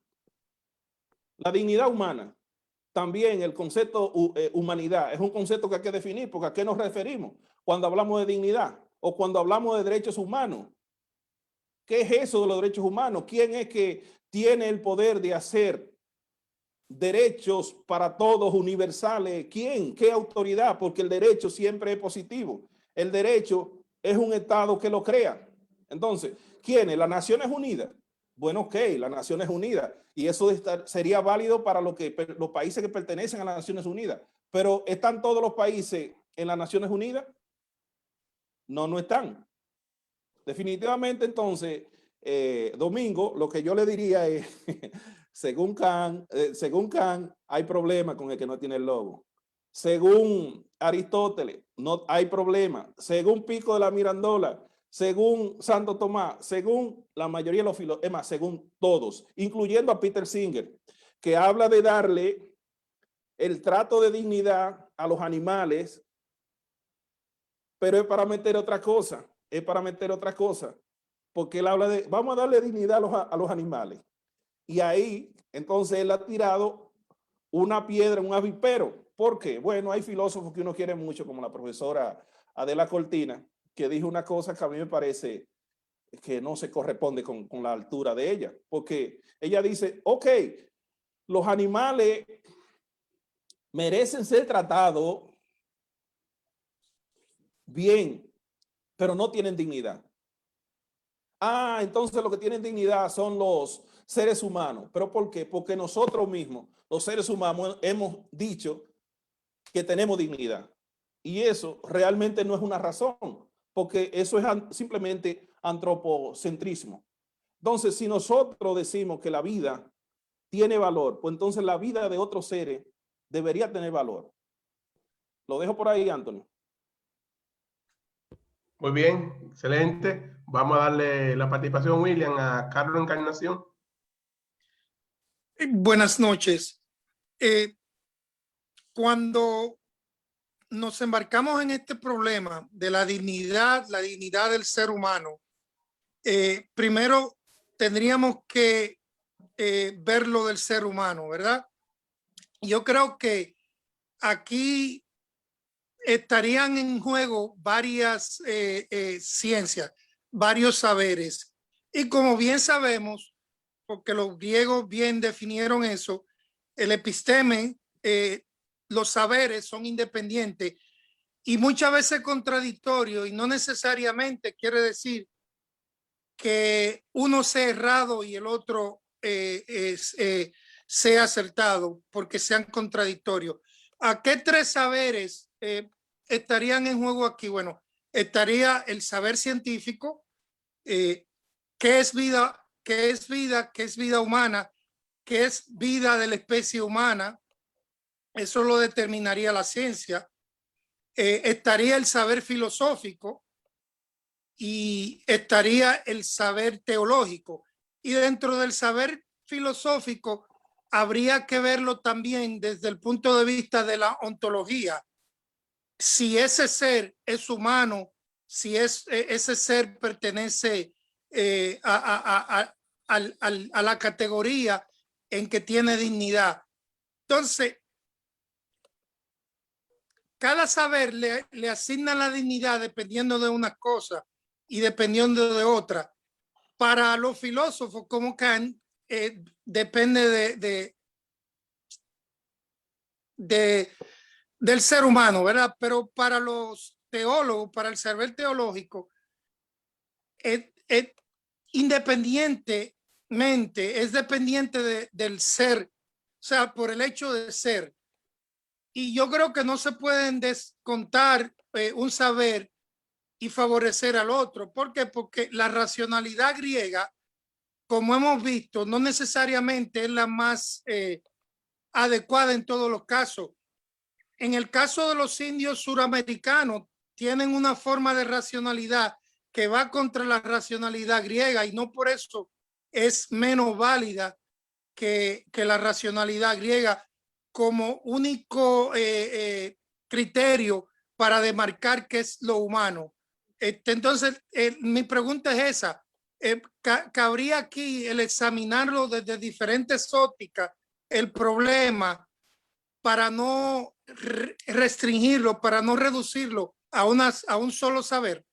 también el concepto humanidad, es un concepto que hay que definir, porque ¿a qué nos referimos cuando hablamos de dignidad o cuando hablamos de derechos humanos? ¿Qué es eso de los derechos humanos? ¿Quién es que tiene el poder de hacer derechos para todos universales? ¿Quién? ¿Qué autoridad? Porque el derecho siempre es positivo. El derecho es un Estado que lo crea. Entonces, ¿quiénes? Las Naciones Unidas. Bueno, ok, las Naciones Unidas. Y eso sería válido para los países que pertenecen a las Naciones Unidas. Pero ¿están todos los países en las Naciones Unidas? No, no están. Definitivamente, entonces, Domingo, lo que yo le diría es, según Kant, hay problema con el que no tiene el logo. Según Aristóteles, no hay problema. Según Pico de la Mirandola, según Santo Tomás, según la mayoría de los filósofos, según todos, incluyendo a Peter Singer, que habla de darle el trato de dignidad a los animales, pero es para meter otra cosa, porque él habla de, vamos a darle dignidad a los animales. Y ahí, entonces, él ha tirado una piedra, un avispero. ¿Por qué? Bueno, hay filósofos que uno quiere mucho, como la profesora Adela Cortina, que dijo una cosa que a mí me parece que no se corresponde con la altura de ella, porque ella dice, ok, los animales merecen ser tratados bien, pero no tienen dignidad. Entonces lo que tienen dignidad son los seres humanos. ¿Pero por qué? Porque nosotros mismos, los seres humanos, hemos dicho que tenemos dignidad. Y eso realmente no es una razón, porque eso es simplemente antropocentrismo. Entonces, si nosotros decimos que la vida tiene valor, pues entonces la vida de otros seres debería tener valor. Lo dejo por ahí, Anthony. Muy bien, excelente. Vamos a darle la participación, William, a Carlos Encarnación. Buenas noches. Cuando nos embarcamos en este problema de la dignidad del ser humano, primero tendríamos que ver lo del ser humano, ¿verdad? Yo creo que aquí estarían en juego varias ciencias, varios saberes. Y como bien sabemos, porque los griegos bien definieron eso, el episteme, los saberes son independientes y muchas veces contradictorios, y no necesariamente quiere decir que uno sea errado y el otro sea acertado, porque sean contradictorios. ¿A qué tres saberes estarían en juego aquí? Bueno, estaría el saber científico, qué es vida, qué es vida humana, qué es vida de la especie humana. Eso lo determinaría la ciencia. Estaría el saber filosófico y estaría el saber teológico. Y dentro del saber filosófico habría que verlo también desde el punto de vista de la ontología. Si ese ser es humano, si ese ser pertenece a la categoría en que tiene dignidad. Entonces, cada saber le asigna la dignidad dependiendo de una cosa y dependiendo de otra. Para los filósofos como Kant, depende del ser humano, ¿verdad? Pero para los teólogos, para el saber teológico, independientemente, es dependiente del ser, o sea, por el hecho de ser. Y yo creo que no se pueden descontar un saber y favorecer al otro. ¿Por qué? Porque la racionalidad griega, como hemos visto, no necesariamente es la más adecuada en todos los casos. En el caso de los indios suramericanos, tienen una forma de racionalidad que va contra la racionalidad griega y no por eso es menos válida que la racionalidad griega como único criterio para demarcar qué es lo humano. Entonces, mi pregunta es esa. ¿Cabría aquí el examinarlo desde diferentes ópticas, el problema, para no restringirlo, para no reducirlo a un solo saber?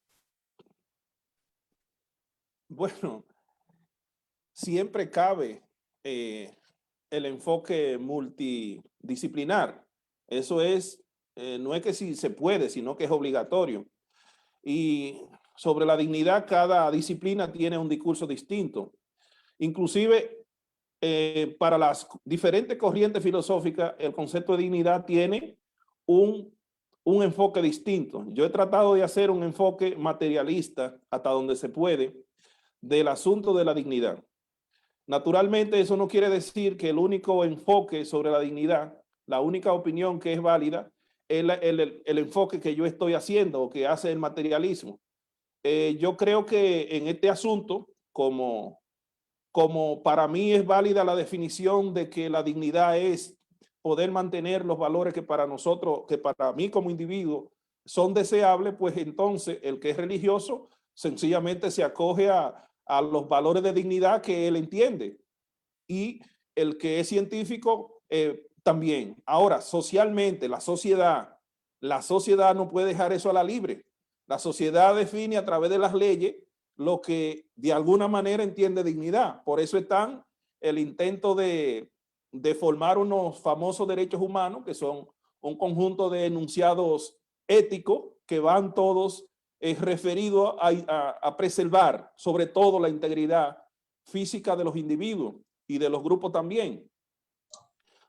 Bueno, siempre cabe el enfoque multidisciplinar. Eso es, no es que si se puede, sino que es obligatorio. Y sobre la dignidad, cada disciplina tiene un discurso distinto. Inclusive, para las diferentes corrientes filosóficas, el concepto de dignidad tiene un enfoque distinto. Yo he tratado de hacer un enfoque materialista hasta donde se puede del asunto de la dignidad. Naturalmente, eso no quiere decir que el único enfoque sobre la dignidad, la única opinión que es válida, es el enfoque que yo estoy haciendo o que hace el materialismo. Yo creo que en este asunto, como para mí es válida la definición de que la dignidad es poder mantener los valores que para nosotros, que para mí como individuo son deseables, pues entonces el que es religioso sencillamente se acoge a los valores de dignidad que él entiende, y el que es científico también. Ahora, socialmente, la sociedad no puede dejar eso a la libre. La sociedad define a través de las leyes lo que de alguna manera entiende dignidad. Por eso están el intento de formar unos famosos derechos humanos, que son un conjunto de enunciados éticos que van todos referidos a preservar sobre todo la integridad física de los individuos y de los grupos también.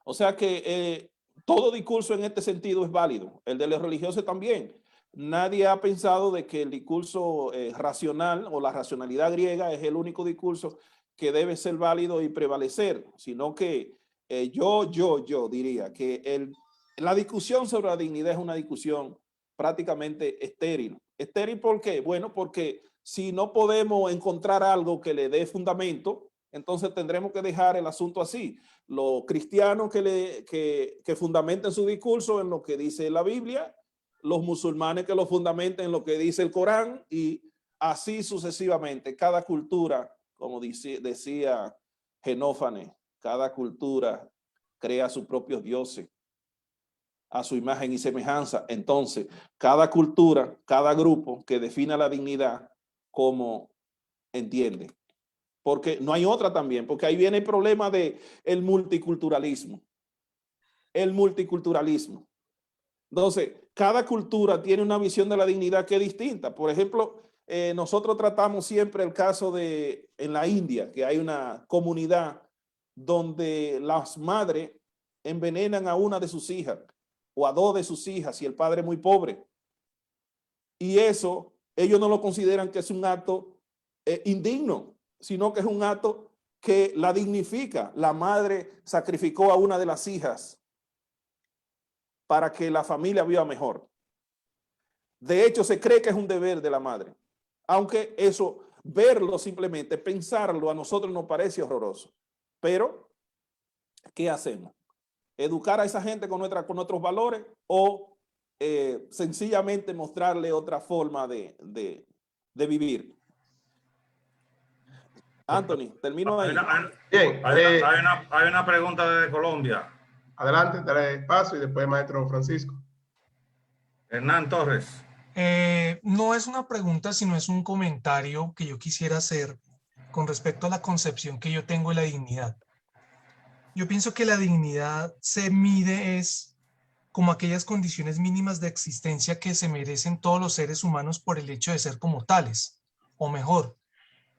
O sea que todo discurso en este sentido es válido, el de los religiosos también. Nadie ha pensado de que el discurso racional o la racionalidad griega es el único discurso que debe ser válido y prevalecer, sino que yo diría que la discusión sobre la dignidad es una discusión prácticamente estéril. ¿Estéril por qué? Bueno, porque si no podemos encontrar algo que le dé fundamento, entonces tendremos que dejar el asunto así. Los cristianos que fundamenten su discurso en lo que dice la Biblia, los musulmanes que lo fundamenten en lo que dice el Corán, y así sucesivamente. Cada cultura, como decía Genófanes, cada cultura crea sus propios dioses a su imagen y semejanza. Entonces, cada cultura, cada grupo que defina la dignidad como entiende. Porque no hay otra también, porque ahí viene el problema de el multiculturalismo. El multiculturalismo. Entonces, cada cultura tiene una visión de la dignidad que es distinta. Por ejemplo, nosotros tratamos siempre el caso de en la India, que hay una comunidad donde las madres envenenan a una de sus hijas o a dos de sus hijas y el padre es muy pobre. Y eso, ellos no lo consideran que es un acto indigno, sino que es un acto que la dignifica. La madre sacrificó a una de las hijas para que la familia viva mejor. De hecho, se cree que es un deber de la madre. Aunque eso, verlo simplemente, pensarlo, a nosotros nos parece horroroso. Pero, ¿qué hacemos? ¿Educar a esa gente con nuestros valores o sencillamente mostrarle otra forma de vivir? Anthony, termino ahí. Bien. Hay una pregunta desde Colombia. Adelante, daré paso y después maestro Francisco. Hernán Torres. No es una pregunta, sino es un comentario que yo quisiera hacer con respecto a la concepción que yo tengo de la dignidad. Yo pienso que la dignidad se mide es como aquellas condiciones mínimas de existencia que se merecen todos los seres humanos por el hecho de ser como tales, o mejor,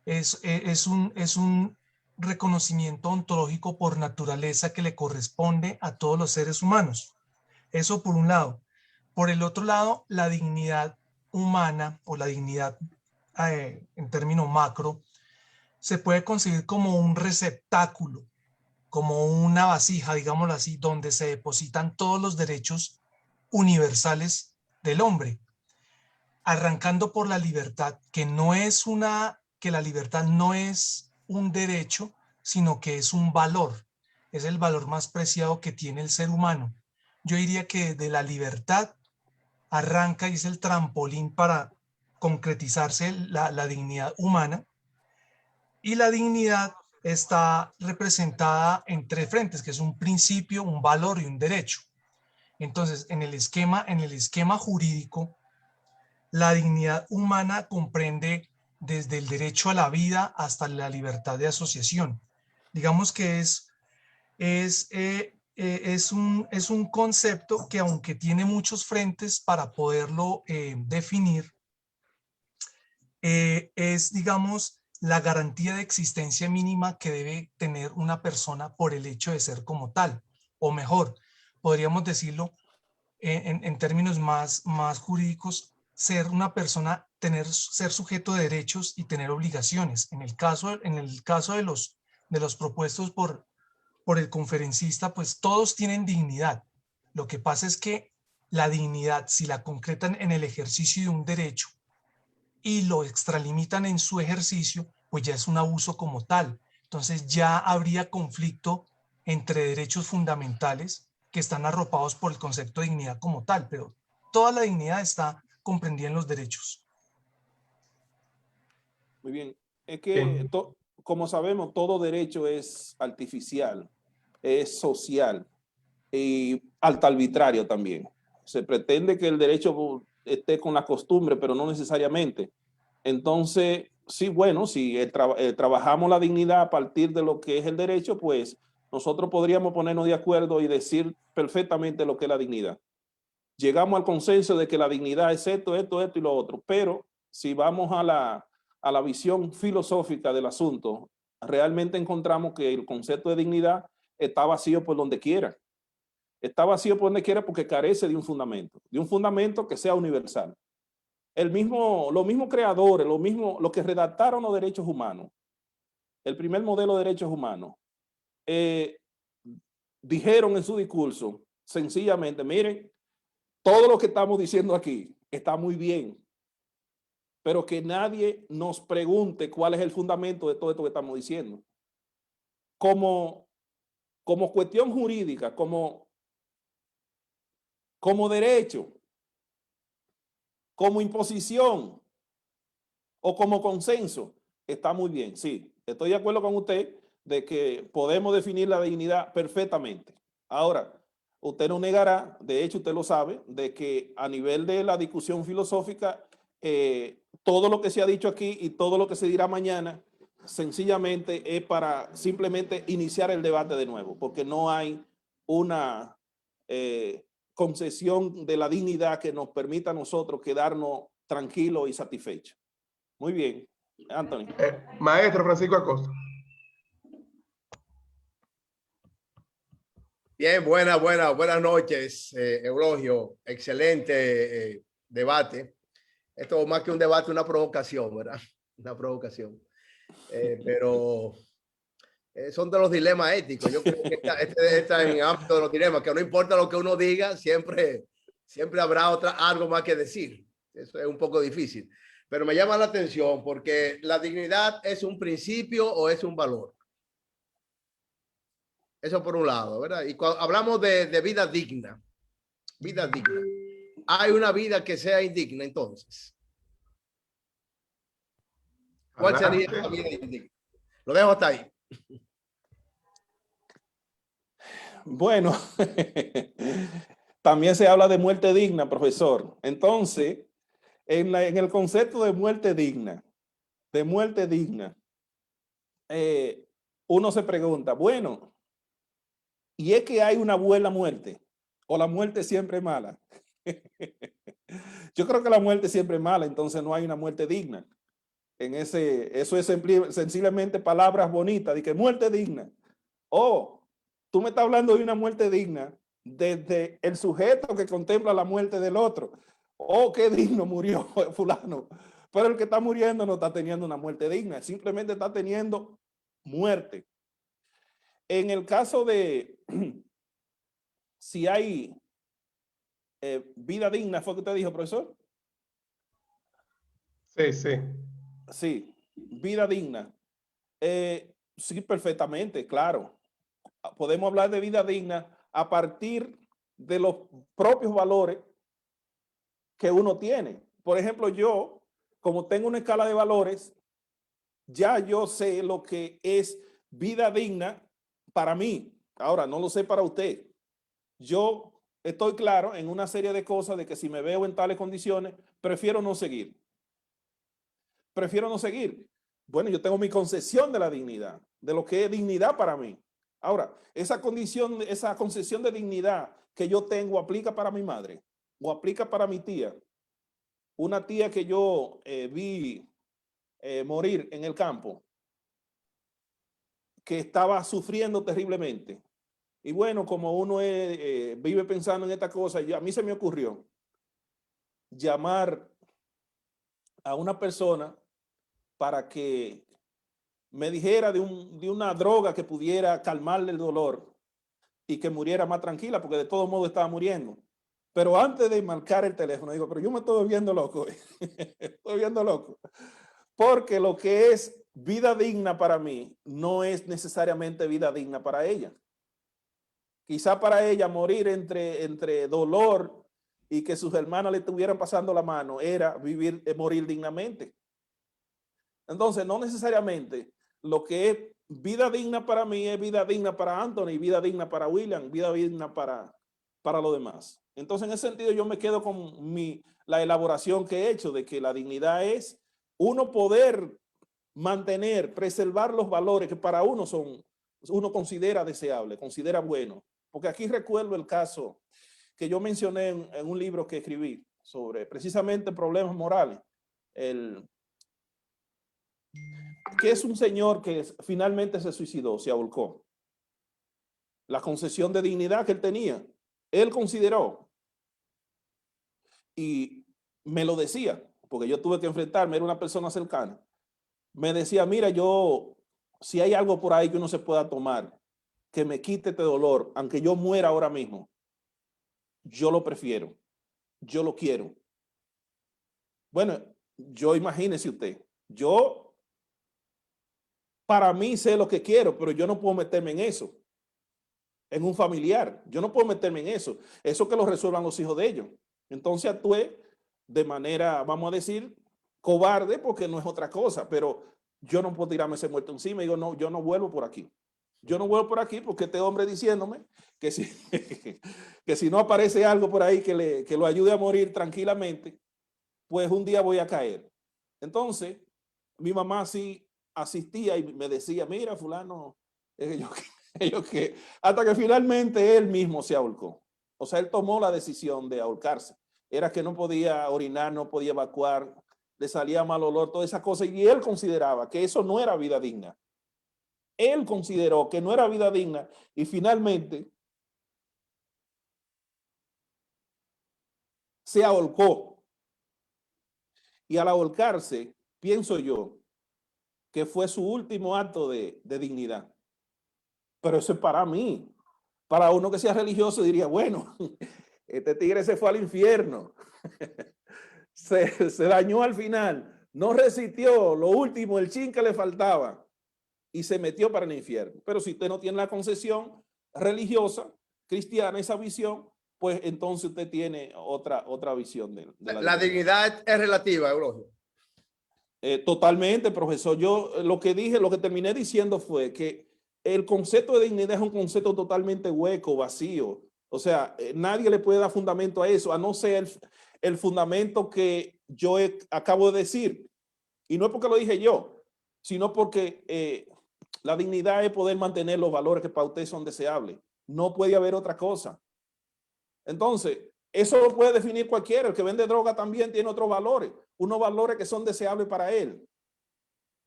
es un reconocimiento ontológico por naturaleza que le corresponde a todos los seres humanos. Eso por un lado. Por el otro lado, la dignidad humana o la dignidad en términos macro se puede concebir como un receptáculo, como una vasija, digámoslo así, donde se depositan todos los derechos universales del hombre, arrancando por la libertad, que la libertad no es un derecho, sino que es un valor, es el valor más preciado que tiene el ser humano. Yo diría que de la libertad arranca y es el trampolín para concretizarse la dignidad humana, y la dignidad está representada en tres frentes, que es un principio, un valor y un derecho. Entonces, en el esquema jurídico, la dignidad humana comprende desde el derecho a la vida hasta la libertad de asociación. Digamos que es un concepto que, aunque tiene muchos frentes para poderlo definir, es, digamos, la garantía de existencia mínima que debe tener una persona por el hecho de ser como tal. O mejor, podríamos decirlo en términos más jurídicos, ser una persona, ser sujeto de derechos y tener obligaciones. En el caso de los propuestos por el conferencista, pues todos tienen dignidad. Lo que pasa es que la dignidad, si la concretan en el ejercicio de un derecho y lo extralimitan en su ejercicio, pues ya es un abuso como tal. Entonces ya habría conflicto entre derechos fundamentales que están arropados por el concepto de dignidad como tal, pero toda la dignidad está comprendida en los derechos. Muy bien. Es que, Bien. como sabemos, todo derecho es artificial, es social y alta arbitrario también. Se pretende que el derecho esté con la costumbre, pero no necesariamente. Entonces, sí, bueno, si trabajamos la dignidad a partir de lo que es el derecho, pues nosotros podríamos ponernos de acuerdo y decir perfectamente lo que es la dignidad. Llegamos al consenso de que la dignidad es esto y lo otro, pero si vamos a la visión filosófica del asunto, realmente encontramos que el concepto de dignidad está vacío por donde quiera. Está vacío por donde quiera porque carece de un fundamento que sea universal. Los mismos creadores, los que redactaron los derechos humanos, el primer modelo de derechos humanos, dijeron en su discurso, sencillamente, miren, todo lo que estamos diciendo aquí está muy bien, pero que nadie nos pregunte cuál es el fundamento de todo esto que estamos diciendo. Como cuestión jurídica, como derecho, como imposición o como consenso, está muy bien. Sí, estoy de acuerdo con usted de que podemos definir la dignidad perfectamente. Ahora, usted no negará, de hecho usted lo sabe, de que a nivel de la discusión filosófica, todo lo que se ha dicho aquí y todo lo que se dirá mañana, sencillamente es para simplemente iniciar el debate de nuevo, porque no hay una concesión de la dignidad que nos permita a nosotros quedarnos tranquilos y satisfechos. Muy bien, Anthony. Maestro Francisco Acosta. Bien, buenas noches, Eulogio. Excelente debate. Esto más que un debate, una provocación, ¿verdad? Una provocación. Pero son de los dilemas éticos. Yo creo que está en el ámbito de los dilemas, que no importa lo que uno diga, siempre habrá algo más que decir. Eso es un poco difícil. Pero me llama la atención porque la dignidad es un principio o es un valor. Eso por un lado, ¿verdad? Y cuando hablamos de vida digna, ¿hay una vida que sea indigna entonces? ¿Cuál sería la vida indigna? Lo dejo hasta ahí. Bueno, también se habla de muerte digna, profesor. Entonces, en el concepto de muerte digna, uno se pregunta, bueno, ¿y es que hay una buena muerte? ¿O la muerte siempre es mala? Yo creo que la muerte siempre es mala, entonces no hay una muerte digna. Eso es sencillamente palabras bonitas, de que muerte digna. Oh, tú me estás hablando de una muerte digna desde el sujeto que contempla la muerte del otro. Oh, qué digno murió fulano. Pero el que está muriendo no está teniendo una muerte digna, simplemente está teniendo muerte. En el caso de si hay vida digna, ¿fue que usted dijo, profesor? Sí, sí. Sí, vida digna. Sí, perfectamente, claro. Podemos hablar de vida digna a partir de los propios valores que uno tiene. Por ejemplo, yo, como tengo una escala de valores, ya yo sé lo que es vida digna para mí. Ahora, no lo sé para usted. Yo estoy claro en una serie de cosas de que si me veo en tales condiciones, prefiero no seguir. Bueno, yo tengo mi concesión de la dignidad, de lo que es dignidad para mí. Ahora, esa concesión de dignidad que yo tengo aplica para mi madre o aplica para mi tía. Una tía que yo vi morir en el campo, que estaba sufriendo terriblemente. Y bueno, como uno vive pensando en esta cosa, a mí se me ocurrió llamar a una persona para que me dijera de una droga que pudiera calmarle el dolor y que muriera más tranquila, porque de todo modo estaba muriendo. Pero antes de marcar el teléfono, digo, pero yo me estoy viendo loco. Estoy viendo loco. Porque lo que es vida digna para mí no es necesariamente vida digna para ella. Quizá para ella morir entre dolor y que sus hermanas le estuvieran pasando la mano era morir dignamente. Entonces, no necesariamente lo que es vida digna para mí es vida digna para Anthony, vida digna para William, vida digna para los demás. Entonces, en ese sentido, yo me quedo con la elaboración que he hecho de que la dignidad es uno poder mantener, preservar los valores que para uno considera deseable, considera bueno. Porque aquí recuerdo el caso que yo mencioné en un libro que escribí sobre precisamente problemas morales. Que es un señor que finalmente se suicidó, se ahorcó. La concesión de dignidad que él tenía, él consideró, y me lo decía, porque yo tuve que enfrentarme, era una persona cercana, me decía, mira, si hay algo por ahí que uno se pueda tomar, que me quite este dolor, aunque yo muera ahora mismo, yo lo prefiero, yo lo quiero. Bueno, imagínese usted, para mí sé lo que quiero, pero yo no puedo meterme en eso. En un familiar, yo no puedo meterme en eso. Eso que lo resuelvan los hijos de ellos. Entonces actué de manera, vamos a decir, cobarde, porque no es otra cosa, pero yo no puedo tirarme ese muerto encima y digo, no, yo no vuelvo por aquí. Yo no vuelvo por aquí porque este hombre diciéndome que si, que si no aparece algo por ahí que lo ayude a morir tranquilamente, pues un día voy a caer. Entonces, mi mamá sí asistía y me decía, mira, fulano, hasta que finalmente él mismo se ahorcó. O sea, él tomó la decisión de ahorcarse. Era que no podía orinar, no podía evacuar, le salía mal olor, toda esa cosa, y él consideraba que eso no era vida digna. Él consideró que no era vida digna y finalmente se ahorcó. Y al ahorcarse, pienso yo, que fue su último acto de dignidad. Pero eso es para mí. Para uno que sea religioso diría, bueno, este tigre se fue al infierno. se dañó al final. No resistió lo último, el chin que le faltaba. Y se metió para el infierno. Pero si usted no tiene la concesión religiosa, cristiana, esa visión, pues entonces usted tiene otra visión de la dignidad es relativa, Eulogio. Totalmente, profesor. Yo lo que terminé diciendo fue que el concepto de dignidad es un concepto totalmente hueco, vacío. O sea, nadie le puede dar fundamento a eso, a no ser el fundamento que yo acabo de decir. Y no es porque lo dije yo, sino porque la dignidad es poder mantener los valores que para usted son deseables. No puede haber otra cosa. Entonces, eso lo puede definir cualquiera. El que vende droga también tiene otros valores. Unos valores que son deseables para él,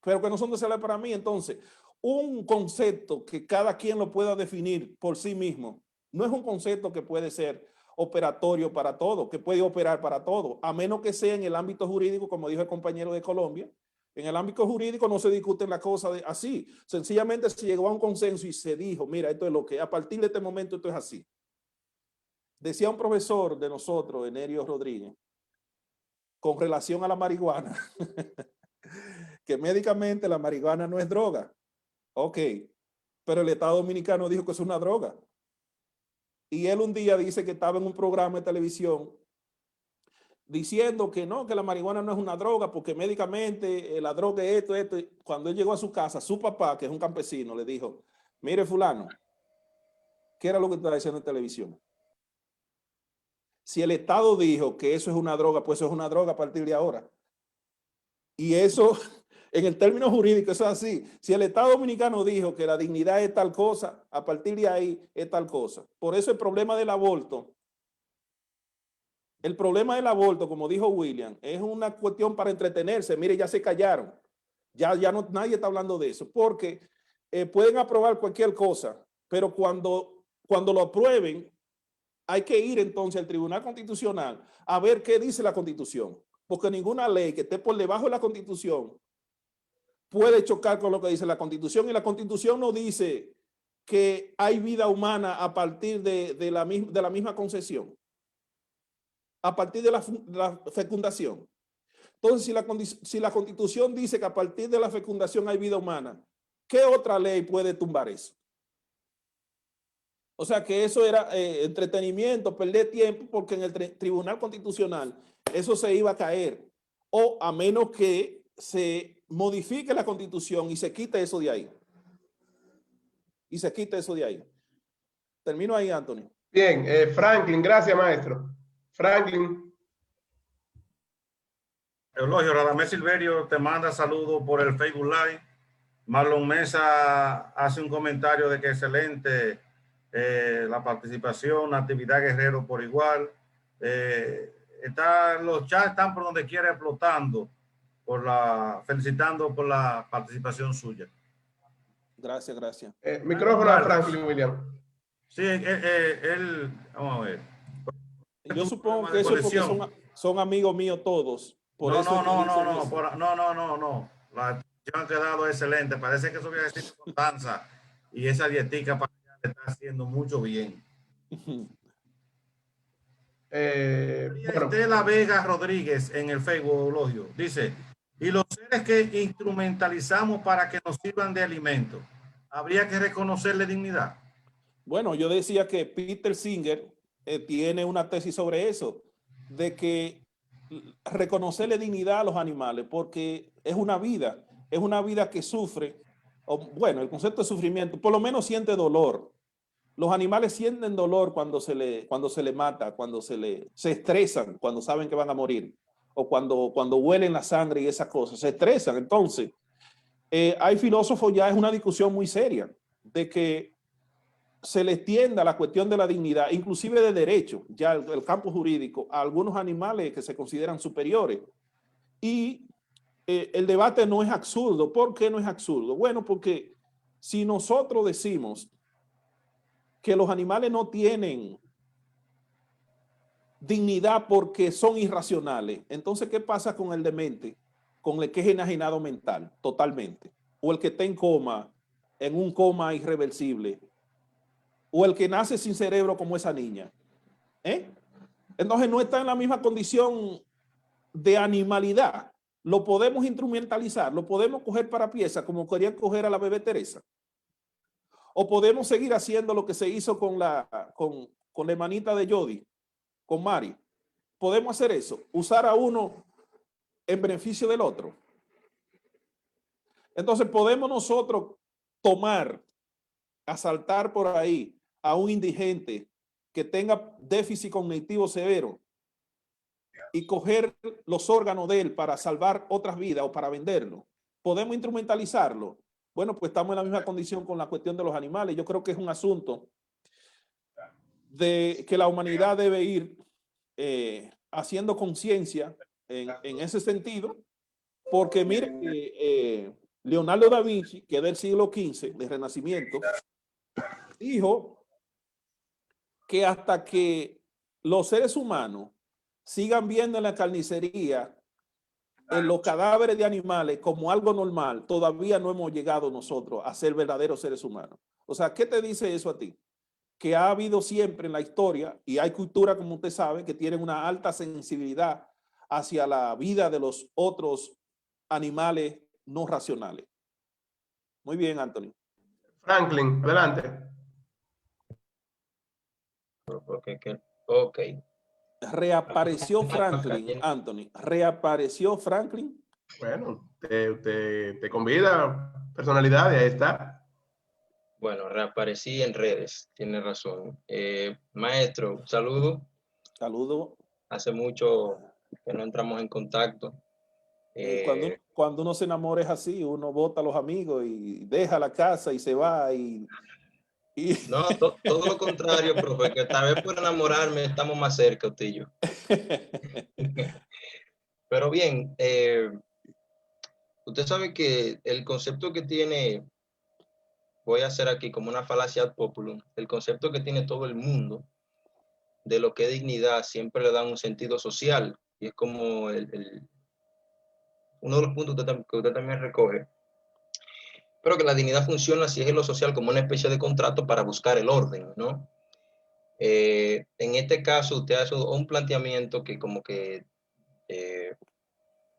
pero que no son deseables para mí. Entonces, un concepto que cada quien lo pueda definir por sí mismo, no es un concepto que puede ser operatorio para todo, que puede operar para todo, a menos que sea en el ámbito jurídico, como dijo el compañero de Colombia. En el ámbito jurídico no se discuten las cosas así. Sencillamente se llegó a un consenso y se dijo, mira, esto es lo que a partir de este momento esto es así. Decía un profesor de nosotros, Enerio Rodríguez, con relación a la marihuana, que médicamente la marihuana no es droga. Ok, pero el Estado Dominicano dijo que es una droga. Y él un día dice que estaba en un programa de televisión diciendo que no, que la marihuana no es una droga porque médicamente la droga es esto. Cuando él llegó a su casa, su papá, que es un campesino, le dijo, mire fulano, ¿qué era lo que estaba diciendo en televisión? Si el Estado dijo que eso es una droga, pues eso es una droga a partir de ahora. Y eso, en el término jurídico, eso es así. Si el Estado Dominicano dijo que la dignidad es tal cosa, a partir de ahí es tal cosa. Por eso el problema del aborto, como dijo William, es una cuestión para entretenerse. Mire, ya se callaron. Ya no, nadie está hablando de eso, porque pueden aprobar cualquier cosa, pero cuando lo aprueben, hay que ir entonces al Tribunal Constitucional a ver qué dice la Constitución, porque ninguna ley que esté por debajo de la Constitución puede chocar con lo que dice la Constitución, y la Constitución no dice que hay vida humana a partir de la misma concepción, a partir de la fecundación. Entonces, si la Constitución dice que a partir de la fecundación hay vida humana, ¿qué otra ley puede tumbar eso? O sea que eso era entretenimiento, perder tiempo, porque en el Tribunal Constitucional eso se iba a caer, o a menos que se modifique la Constitución y se quite eso de ahí. Termino ahí, Anthony. Bien, Franklin, gracias, maestro. Franklin. Eulogio, Radamés Silverio te manda saludos por el Facebook Live. Marlon Mesa hace un comentario de que excelente la participación, la actividad Guerrero por igual. Los chats están por donde quiera explotando, felicitando por la participación suya. Gracias. Micrófono a Franklin William. Sí, vamos a ver. Yo supongo que eso es porque son amigos míos todos. No. La acción ha quedado excelente. Parece que eso voy a decir con danza. Y esa dietica para allá le está haciendo mucho bien. Estela Vega Rodríguez en el Facebook, Eulogio, dice: y los seres que instrumentalizamos para que nos sirvan de alimento, ¿habría que reconocerle dignidad? Bueno, yo decía que Peter Singer tiene una tesis sobre eso, de que reconocerle dignidad a los animales, porque es una vida que sufre, el concepto de sufrimiento, por lo menos siente dolor. Los animales sienten dolor cuando se le mata, cuando se estresan, cuando saben que van a morir, o cuando huelen la sangre y esas cosas, se estresan. Entonces, hay filósofos, ya es una discusión muy seria, de que se le extienda la cuestión de la dignidad, inclusive de derecho, ya el campo jurídico, a algunos animales que se consideran superiores. Y el debate no es absurdo. ¿Por qué no es absurdo? Bueno, porque si nosotros decimos que los animales no tienen dignidad porque son irracionales, entonces, ¿qué pasa con el demente? Con el que es enajenado mental, totalmente. O el que está en coma, en un coma irreversible. O el que nace sin cerebro como esa niña. Entonces no está en la misma condición de animalidad. Lo podemos instrumentalizar, lo podemos coger para pieza como querían coger a la bebé Teresa. O podemos seguir haciendo lo que se hizo con la hermanita de Jody, con Mari. Podemos hacer eso, usar a uno en beneficio del otro. Entonces podemos nosotros asaltar por ahí a un indigente que tenga déficit cognitivo severo y coger los órganos de él para salvar otras vidas o para venderlo. ¿Podemos instrumentalizarlo? Bueno, pues estamos en la misma condición con la cuestión de los animales. Yo creo que es un asunto de que la humanidad debe ir haciendo conciencia en ese sentido, porque miren que Leonardo da Vinci, que es del siglo XV, del Renacimiento, dijo que hasta que los seres humanos sigan viendo en la carnicería en los cadáveres de animales como algo normal, todavía no hemos llegado nosotros a ser verdaderos seres humanos. O sea, ¿qué te dice eso a ti? Que ha habido siempre en la historia, y hay culturas, como usted sabe, que tienen una alta sensibilidad hacia la vida de los otros animales no racionales. Muy bien, Anthony. Franklin, adelante. Ok. Reapareció Franklin, Anthony. Reapareció Franklin. Bueno, te convida personalidad y ahí está. Bueno, reaparecí en redes, tiene razón. Maestro, saludo. Saludo. Hace mucho que no entramos en contacto. Cuando uno se enamora es así, uno bota a los amigos y deja la casa y se va y... No, todo lo contrario, profe, que tal vez por enamorarme estamos más cerca, usted y yo. Usted sabe que el concepto que tiene, voy a hacer aquí como una falacia ad populum, el concepto que tiene todo el mundo de lo que es dignidad siempre le dan un sentido social y es como uno de los puntos que usted también recoge, pero que la dignidad funciona si es en lo social como una especie de contrato para buscar el orden, ¿no? En este caso usted hace un planteamiento que como que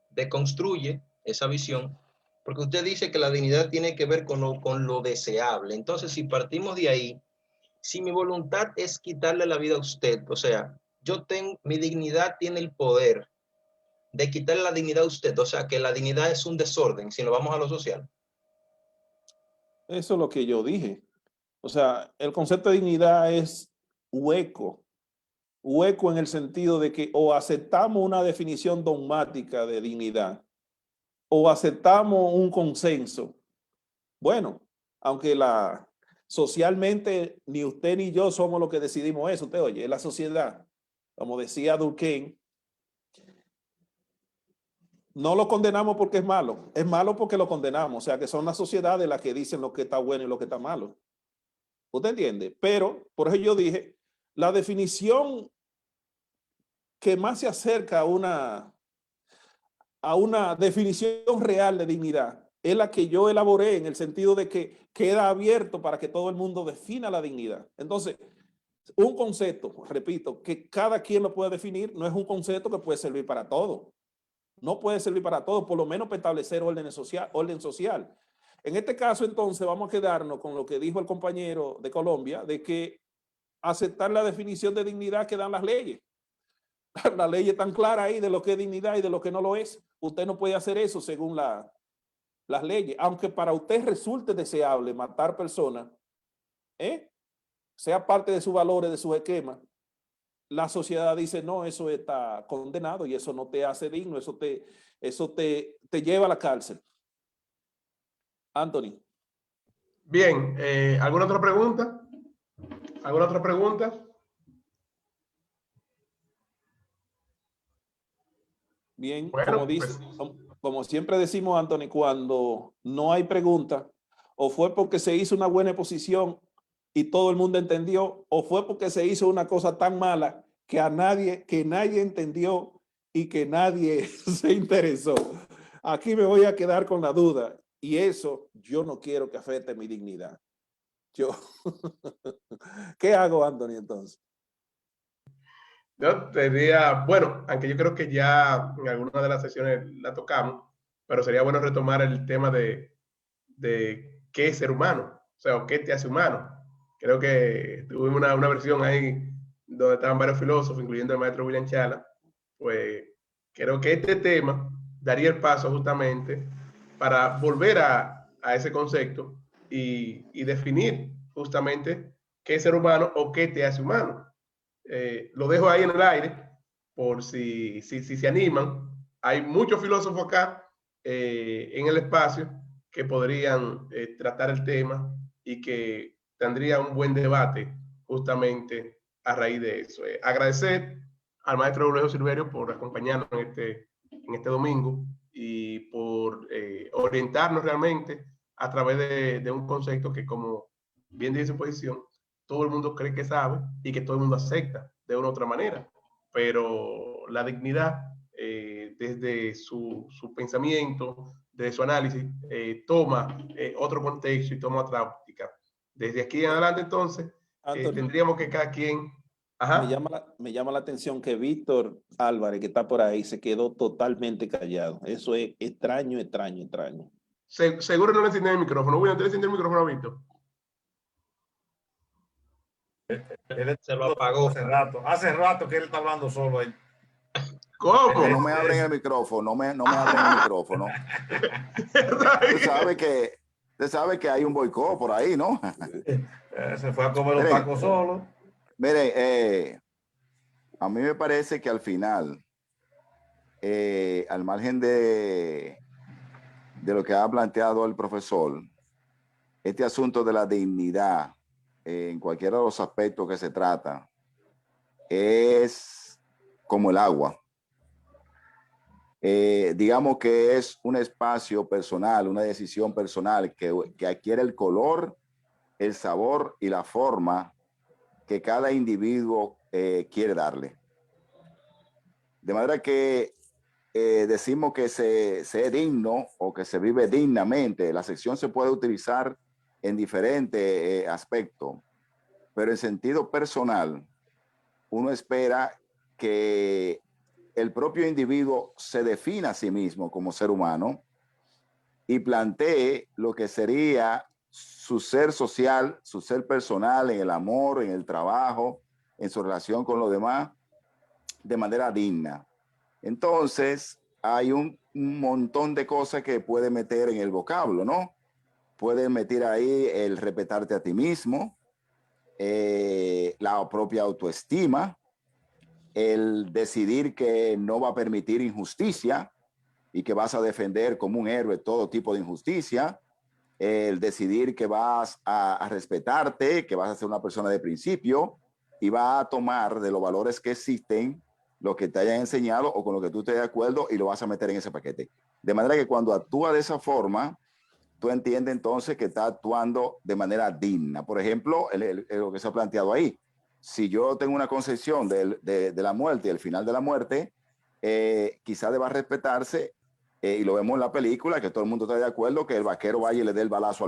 deconstruye esa visión, porque usted dice que la dignidad tiene que ver con lo deseable. Entonces, si partimos de ahí, si mi voluntad es quitarle la vida a usted, o sea, mi dignidad tiene el poder de quitarle la dignidad a usted, o sea, que la dignidad es un desorden, si nos vamos a lo social. Eso es lo que yo dije. O sea, el concepto de dignidad es hueco. Hueco en el sentido de que o aceptamos una definición dogmática de dignidad o aceptamos un consenso. Bueno, aunque socialmente ni usted ni yo somos los que decidimos eso, usted oye, es la sociedad. Como decía Durkheim, no lo condenamos porque es malo porque lo condenamos. O sea, que son las sociedades las que dicen lo que está bueno y lo que está malo. ¿Usted entiende? Pero, por eso yo dije, la definición que más se acerca a una definición real de dignidad es la que yo elaboré en el sentido de que queda abierto para que todo el mundo defina la dignidad. Entonces, un concepto, repito, que cada quien lo puede definir, no es un concepto que puede servir para todo. No puede servir para todo, por lo menos para establecer orden social. En este caso, entonces, vamos a quedarnos con lo que dijo el compañero de Colombia, de que aceptar la definición de dignidad que dan las leyes. La ley es tan clara ahí de lo que es dignidad y de lo que no lo es. Usted no puede hacer eso según las leyes. Aunque para usted resulte deseable matar personas, sea parte de sus valores, de sus esquemas, la sociedad dice, no, eso está condenado y eso no te hace digno, eso te lleva a la cárcel. Anthony. Bien, ¿alguna otra pregunta? ¿Alguna otra pregunta? Bien, Bueno, como siempre decimos, Anthony, cuando no hay pregunta, o fue porque se hizo una buena exposición y todo el mundo entendió, o fue porque se hizo una cosa tan mala que nadie entendió y que nadie se interesó. Aquí me voy a quedar con la duda y eso yo no quiero que afecte mi dignidad. ¿Qué hago, Anthony, entonces? Yo te diría, bueno, aunque yo creo que ya en alguna de las sesiones la tocamos, pero sería bueno retomar el tema de qué es ser humano, o sea, o qué te hace humano. Creo que tuvimos una versión ahí donde estaban varios filósofos, incluyendo el maestro William Chala, pues creo que este tema daría el paso justamente para volver a ese concepto y definir justamente qué es ser humano o qué te hace humano. Lo dejo ahí en el aire por si se animan. Hay muchos filósofos acá en el espacio que podrían tratar el tema y que tendría un buen debate justamente a raíz de eso. Agradecer al maestro Eulogio Silverio por acompañarnos en este domingo y por orientarnos realmente a través de un concepto que, como bien dice su posición, todo el mundo cree que sabe y que todo el mundo acepta de una u otra manera. Pero la dignidad, desde su pensamiento, desde su análisis, toma otro contexto y toma otra óptica. Desde aquí en adelante, entonces, tendríamos que cada quien... Ajá. Me llama la atención que Víctor Álvarez, que está por ahí, se quedó totalmente callado. Eso es extraño. Seguro no le enciende el micrófono. William, ¿te le enciende el micrófono a Víctor? Se lo apagó. Hace rato que él está hablando solo ahí. ¿Cómo? Que no me abren el micrófono, no me abren el micrófono. Usted sabe que hay un boicot por ahí, ¿no? Se fue a comer un taco solo. Mire, a mí me parece que al final, al margen de lo que ha planteado el profesor, este asunto de la dignidad, en cualquiera de los aspectos que se trata, es como el agua. digamos que es un espacio personal, una decisión personal que adquiere el color, el sabor y la forma que cada individuo quiere darle. De manera que decimos que se es digno o que se vive dignamente. La acepción se puede utilizar en diferentes aspectos, pero en sentido personal, uno espera que el propio individuo se defina a sí mismo como ser humano y plantee lo que sería su ser social, su ser personal, en el amor, en el trabajo, en su relación con los demás, de manera digna. Entonces, hay un montón de cosas que puede meter en el vocablo, ¿no? Puede meter ahí el respetarte a ti mismo, la propia autoestima, el decidir que no va a permitir injusticia y que vas a defender como un héroe todo tipo de injusticia, el decidir que vas a respetarte, que vas a ser una persona de principio y vas a tomar de los valores que existen, lo que te hayan enseñado o con lo que tú estés de acuerdo y lo vas a meter en ese paquete. De manera que cuando actúa de esa forma, tú entiendes entonces que está actuando de manera digna. Por ejemplo, lo que se ha planteado ahí. Si yo tengo una concepción de la muerte y el final de la muerte, quizá deba respetarse, y lo vemos en la película, que todo el mundo está de acuerdo, que el vaquero vaya y le dé el balazo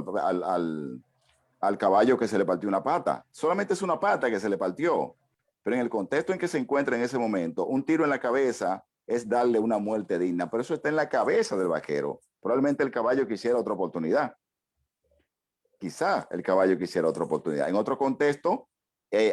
al caballo que se le partió una pata. Solamente es una pata que se le partió, pero en el contexto en que se encuentra en ese momento, un tiro en la cabeza es darle una muerte digna, pero eso está en la cabeza del vaquero. Probablemente el caballo quisiera otra oportunidad. Quizá el caballo quisiera otra oportunidad. En otro contexto,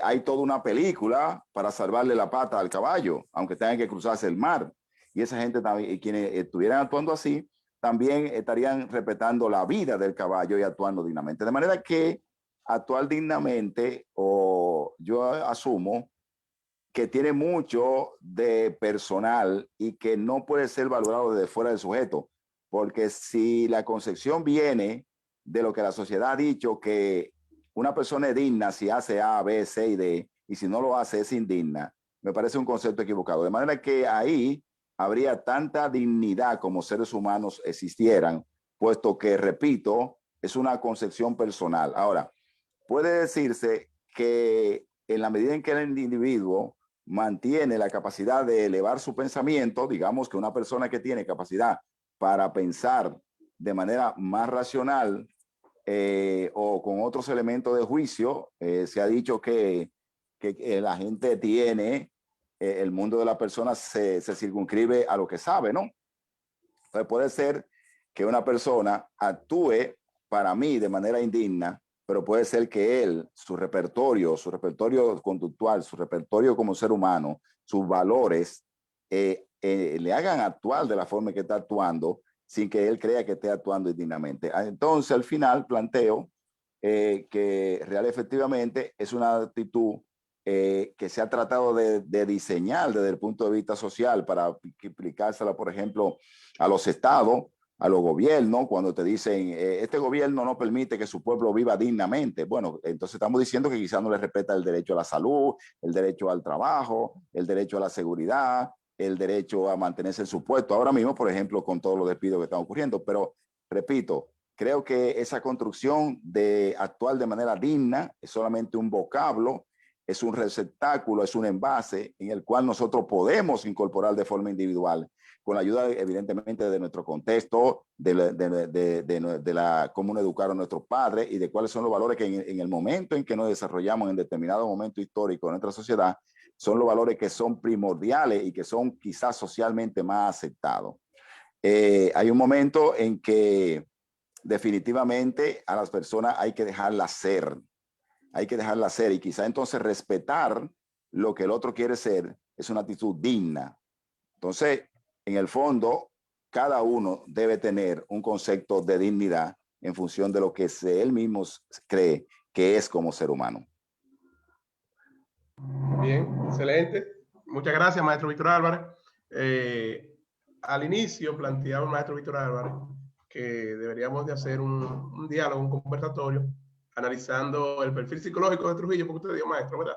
hay toda una película para salvarle la pata al caballo, aunque tengan que cruzarse el mar. Y esa gente también, y quienes estuvieran actuando así, también estarían respetando la vida del caballo y actuando dignamente. De manera que actuar dignamente, o yo asumo que tiene mucho de personal y que no puede ser valorado desde fuera del sujeto, porque si la concepción viene de lo que la sociedad ha dicho, que una persona es digna si hace A, B, C y D, y si no lo hace es indigna, me parece un concepto equivocado. De manera que ahí habría tanta dignidad como seres humanos existieran, puesto que, repito, es una concepción personal. Ahora, puede decirse que en la medida en que el individuo mantiene la capacidad de elevar su pensamiento, digamos que una persona que tiene capacidad para pensar de manera más racional, o con otros elementos de juicio, se ha dicho que la gente tiene, el mundo de la persona se circunscribe a lo que sabe, ¿no? Entonces puede ser que una persona actúe para mí de manera indigna, pero puede ser que él, su repertorio conductual, su repertorio como ser humano, sus valores, le hagan actuar de la forma en que está actuando sin que él crea que esté actuando indignamente. Entonces, al final planteo que real efectivamente es una actitud que se ha tratado de diseñar desde el punto de vista social para aplicársela, por ejemplo, a los estados, a los gobiernos, cuando te dicen, este gobierno no permite que su pueblo viva dignamente. Bueno, entonces estamos diciendo que quizás no le respeta el derecho a la salud, el derecho al trabajo, el derecho a la seguridad, el derecho a mantenerse en su puesto. Ahora mismo, por ejemplo, con todos los despidos que están ocurriendo. Pero, repito, creo que esa construcción de actuar de manera digna es solamente un vocablo, es un receptáculo, es un envase en el cual nosotros podemos incorporar de forma individual, con la ayuda evidentemente de nuestro contexto, de cómo educaron nuestros padres y de cuáles son los valores que en el momento en que nos desarrollamos en determinado momento histórico de nuestra sociedad, son los valores que son primordiales y que son quizás socialmente más aceptados. Hay un momento en que definitivamente a las personas hay que dejarlas ser. Hay que dejarla ser y quizá entonces respetar lo que el otro quiere ser es una actitud digna. Entonces, en el fondo, cada uno debe tener un concepto de dignidad en función de lo que él mismo cree que es como ser humano. Bien, excelente. Muchas gracias, maestro Víctor Álvarez. Al inicio planteaba el maestro Víctor Álvarez que deberíamos de hacer un diálogo, un conversatorio, analizando el perfil psicológico de Trujillo, porque usted dio, maestro, ¿verdad?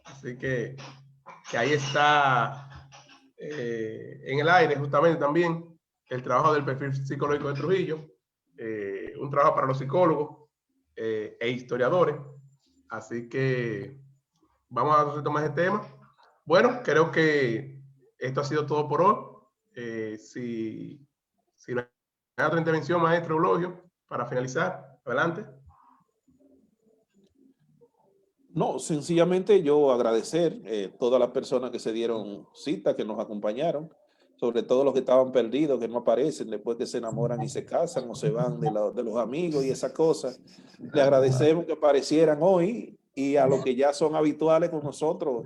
Así que ahí está en el aire justamente también el trabajo del perfil psicológico de Trujillo, un trabajo para los psicólogos e historiadores. Así que vamos a retomar ese tema. Bueno, creo que esto ha sido todo por hoy. Si no hay otra intervención, maestro Eulogio, para finalizar, adelante. No, sencillamente yo agradecer todas las personas que se dieron cita, que nos acompañaron, sobre todo los que estaban perdidos, que no aparecen después que se enamoran y se casan o se van de los amigos y esas cosas. Le agradecemos que aparecieran hoy y a los que ya son habituales con nosotros,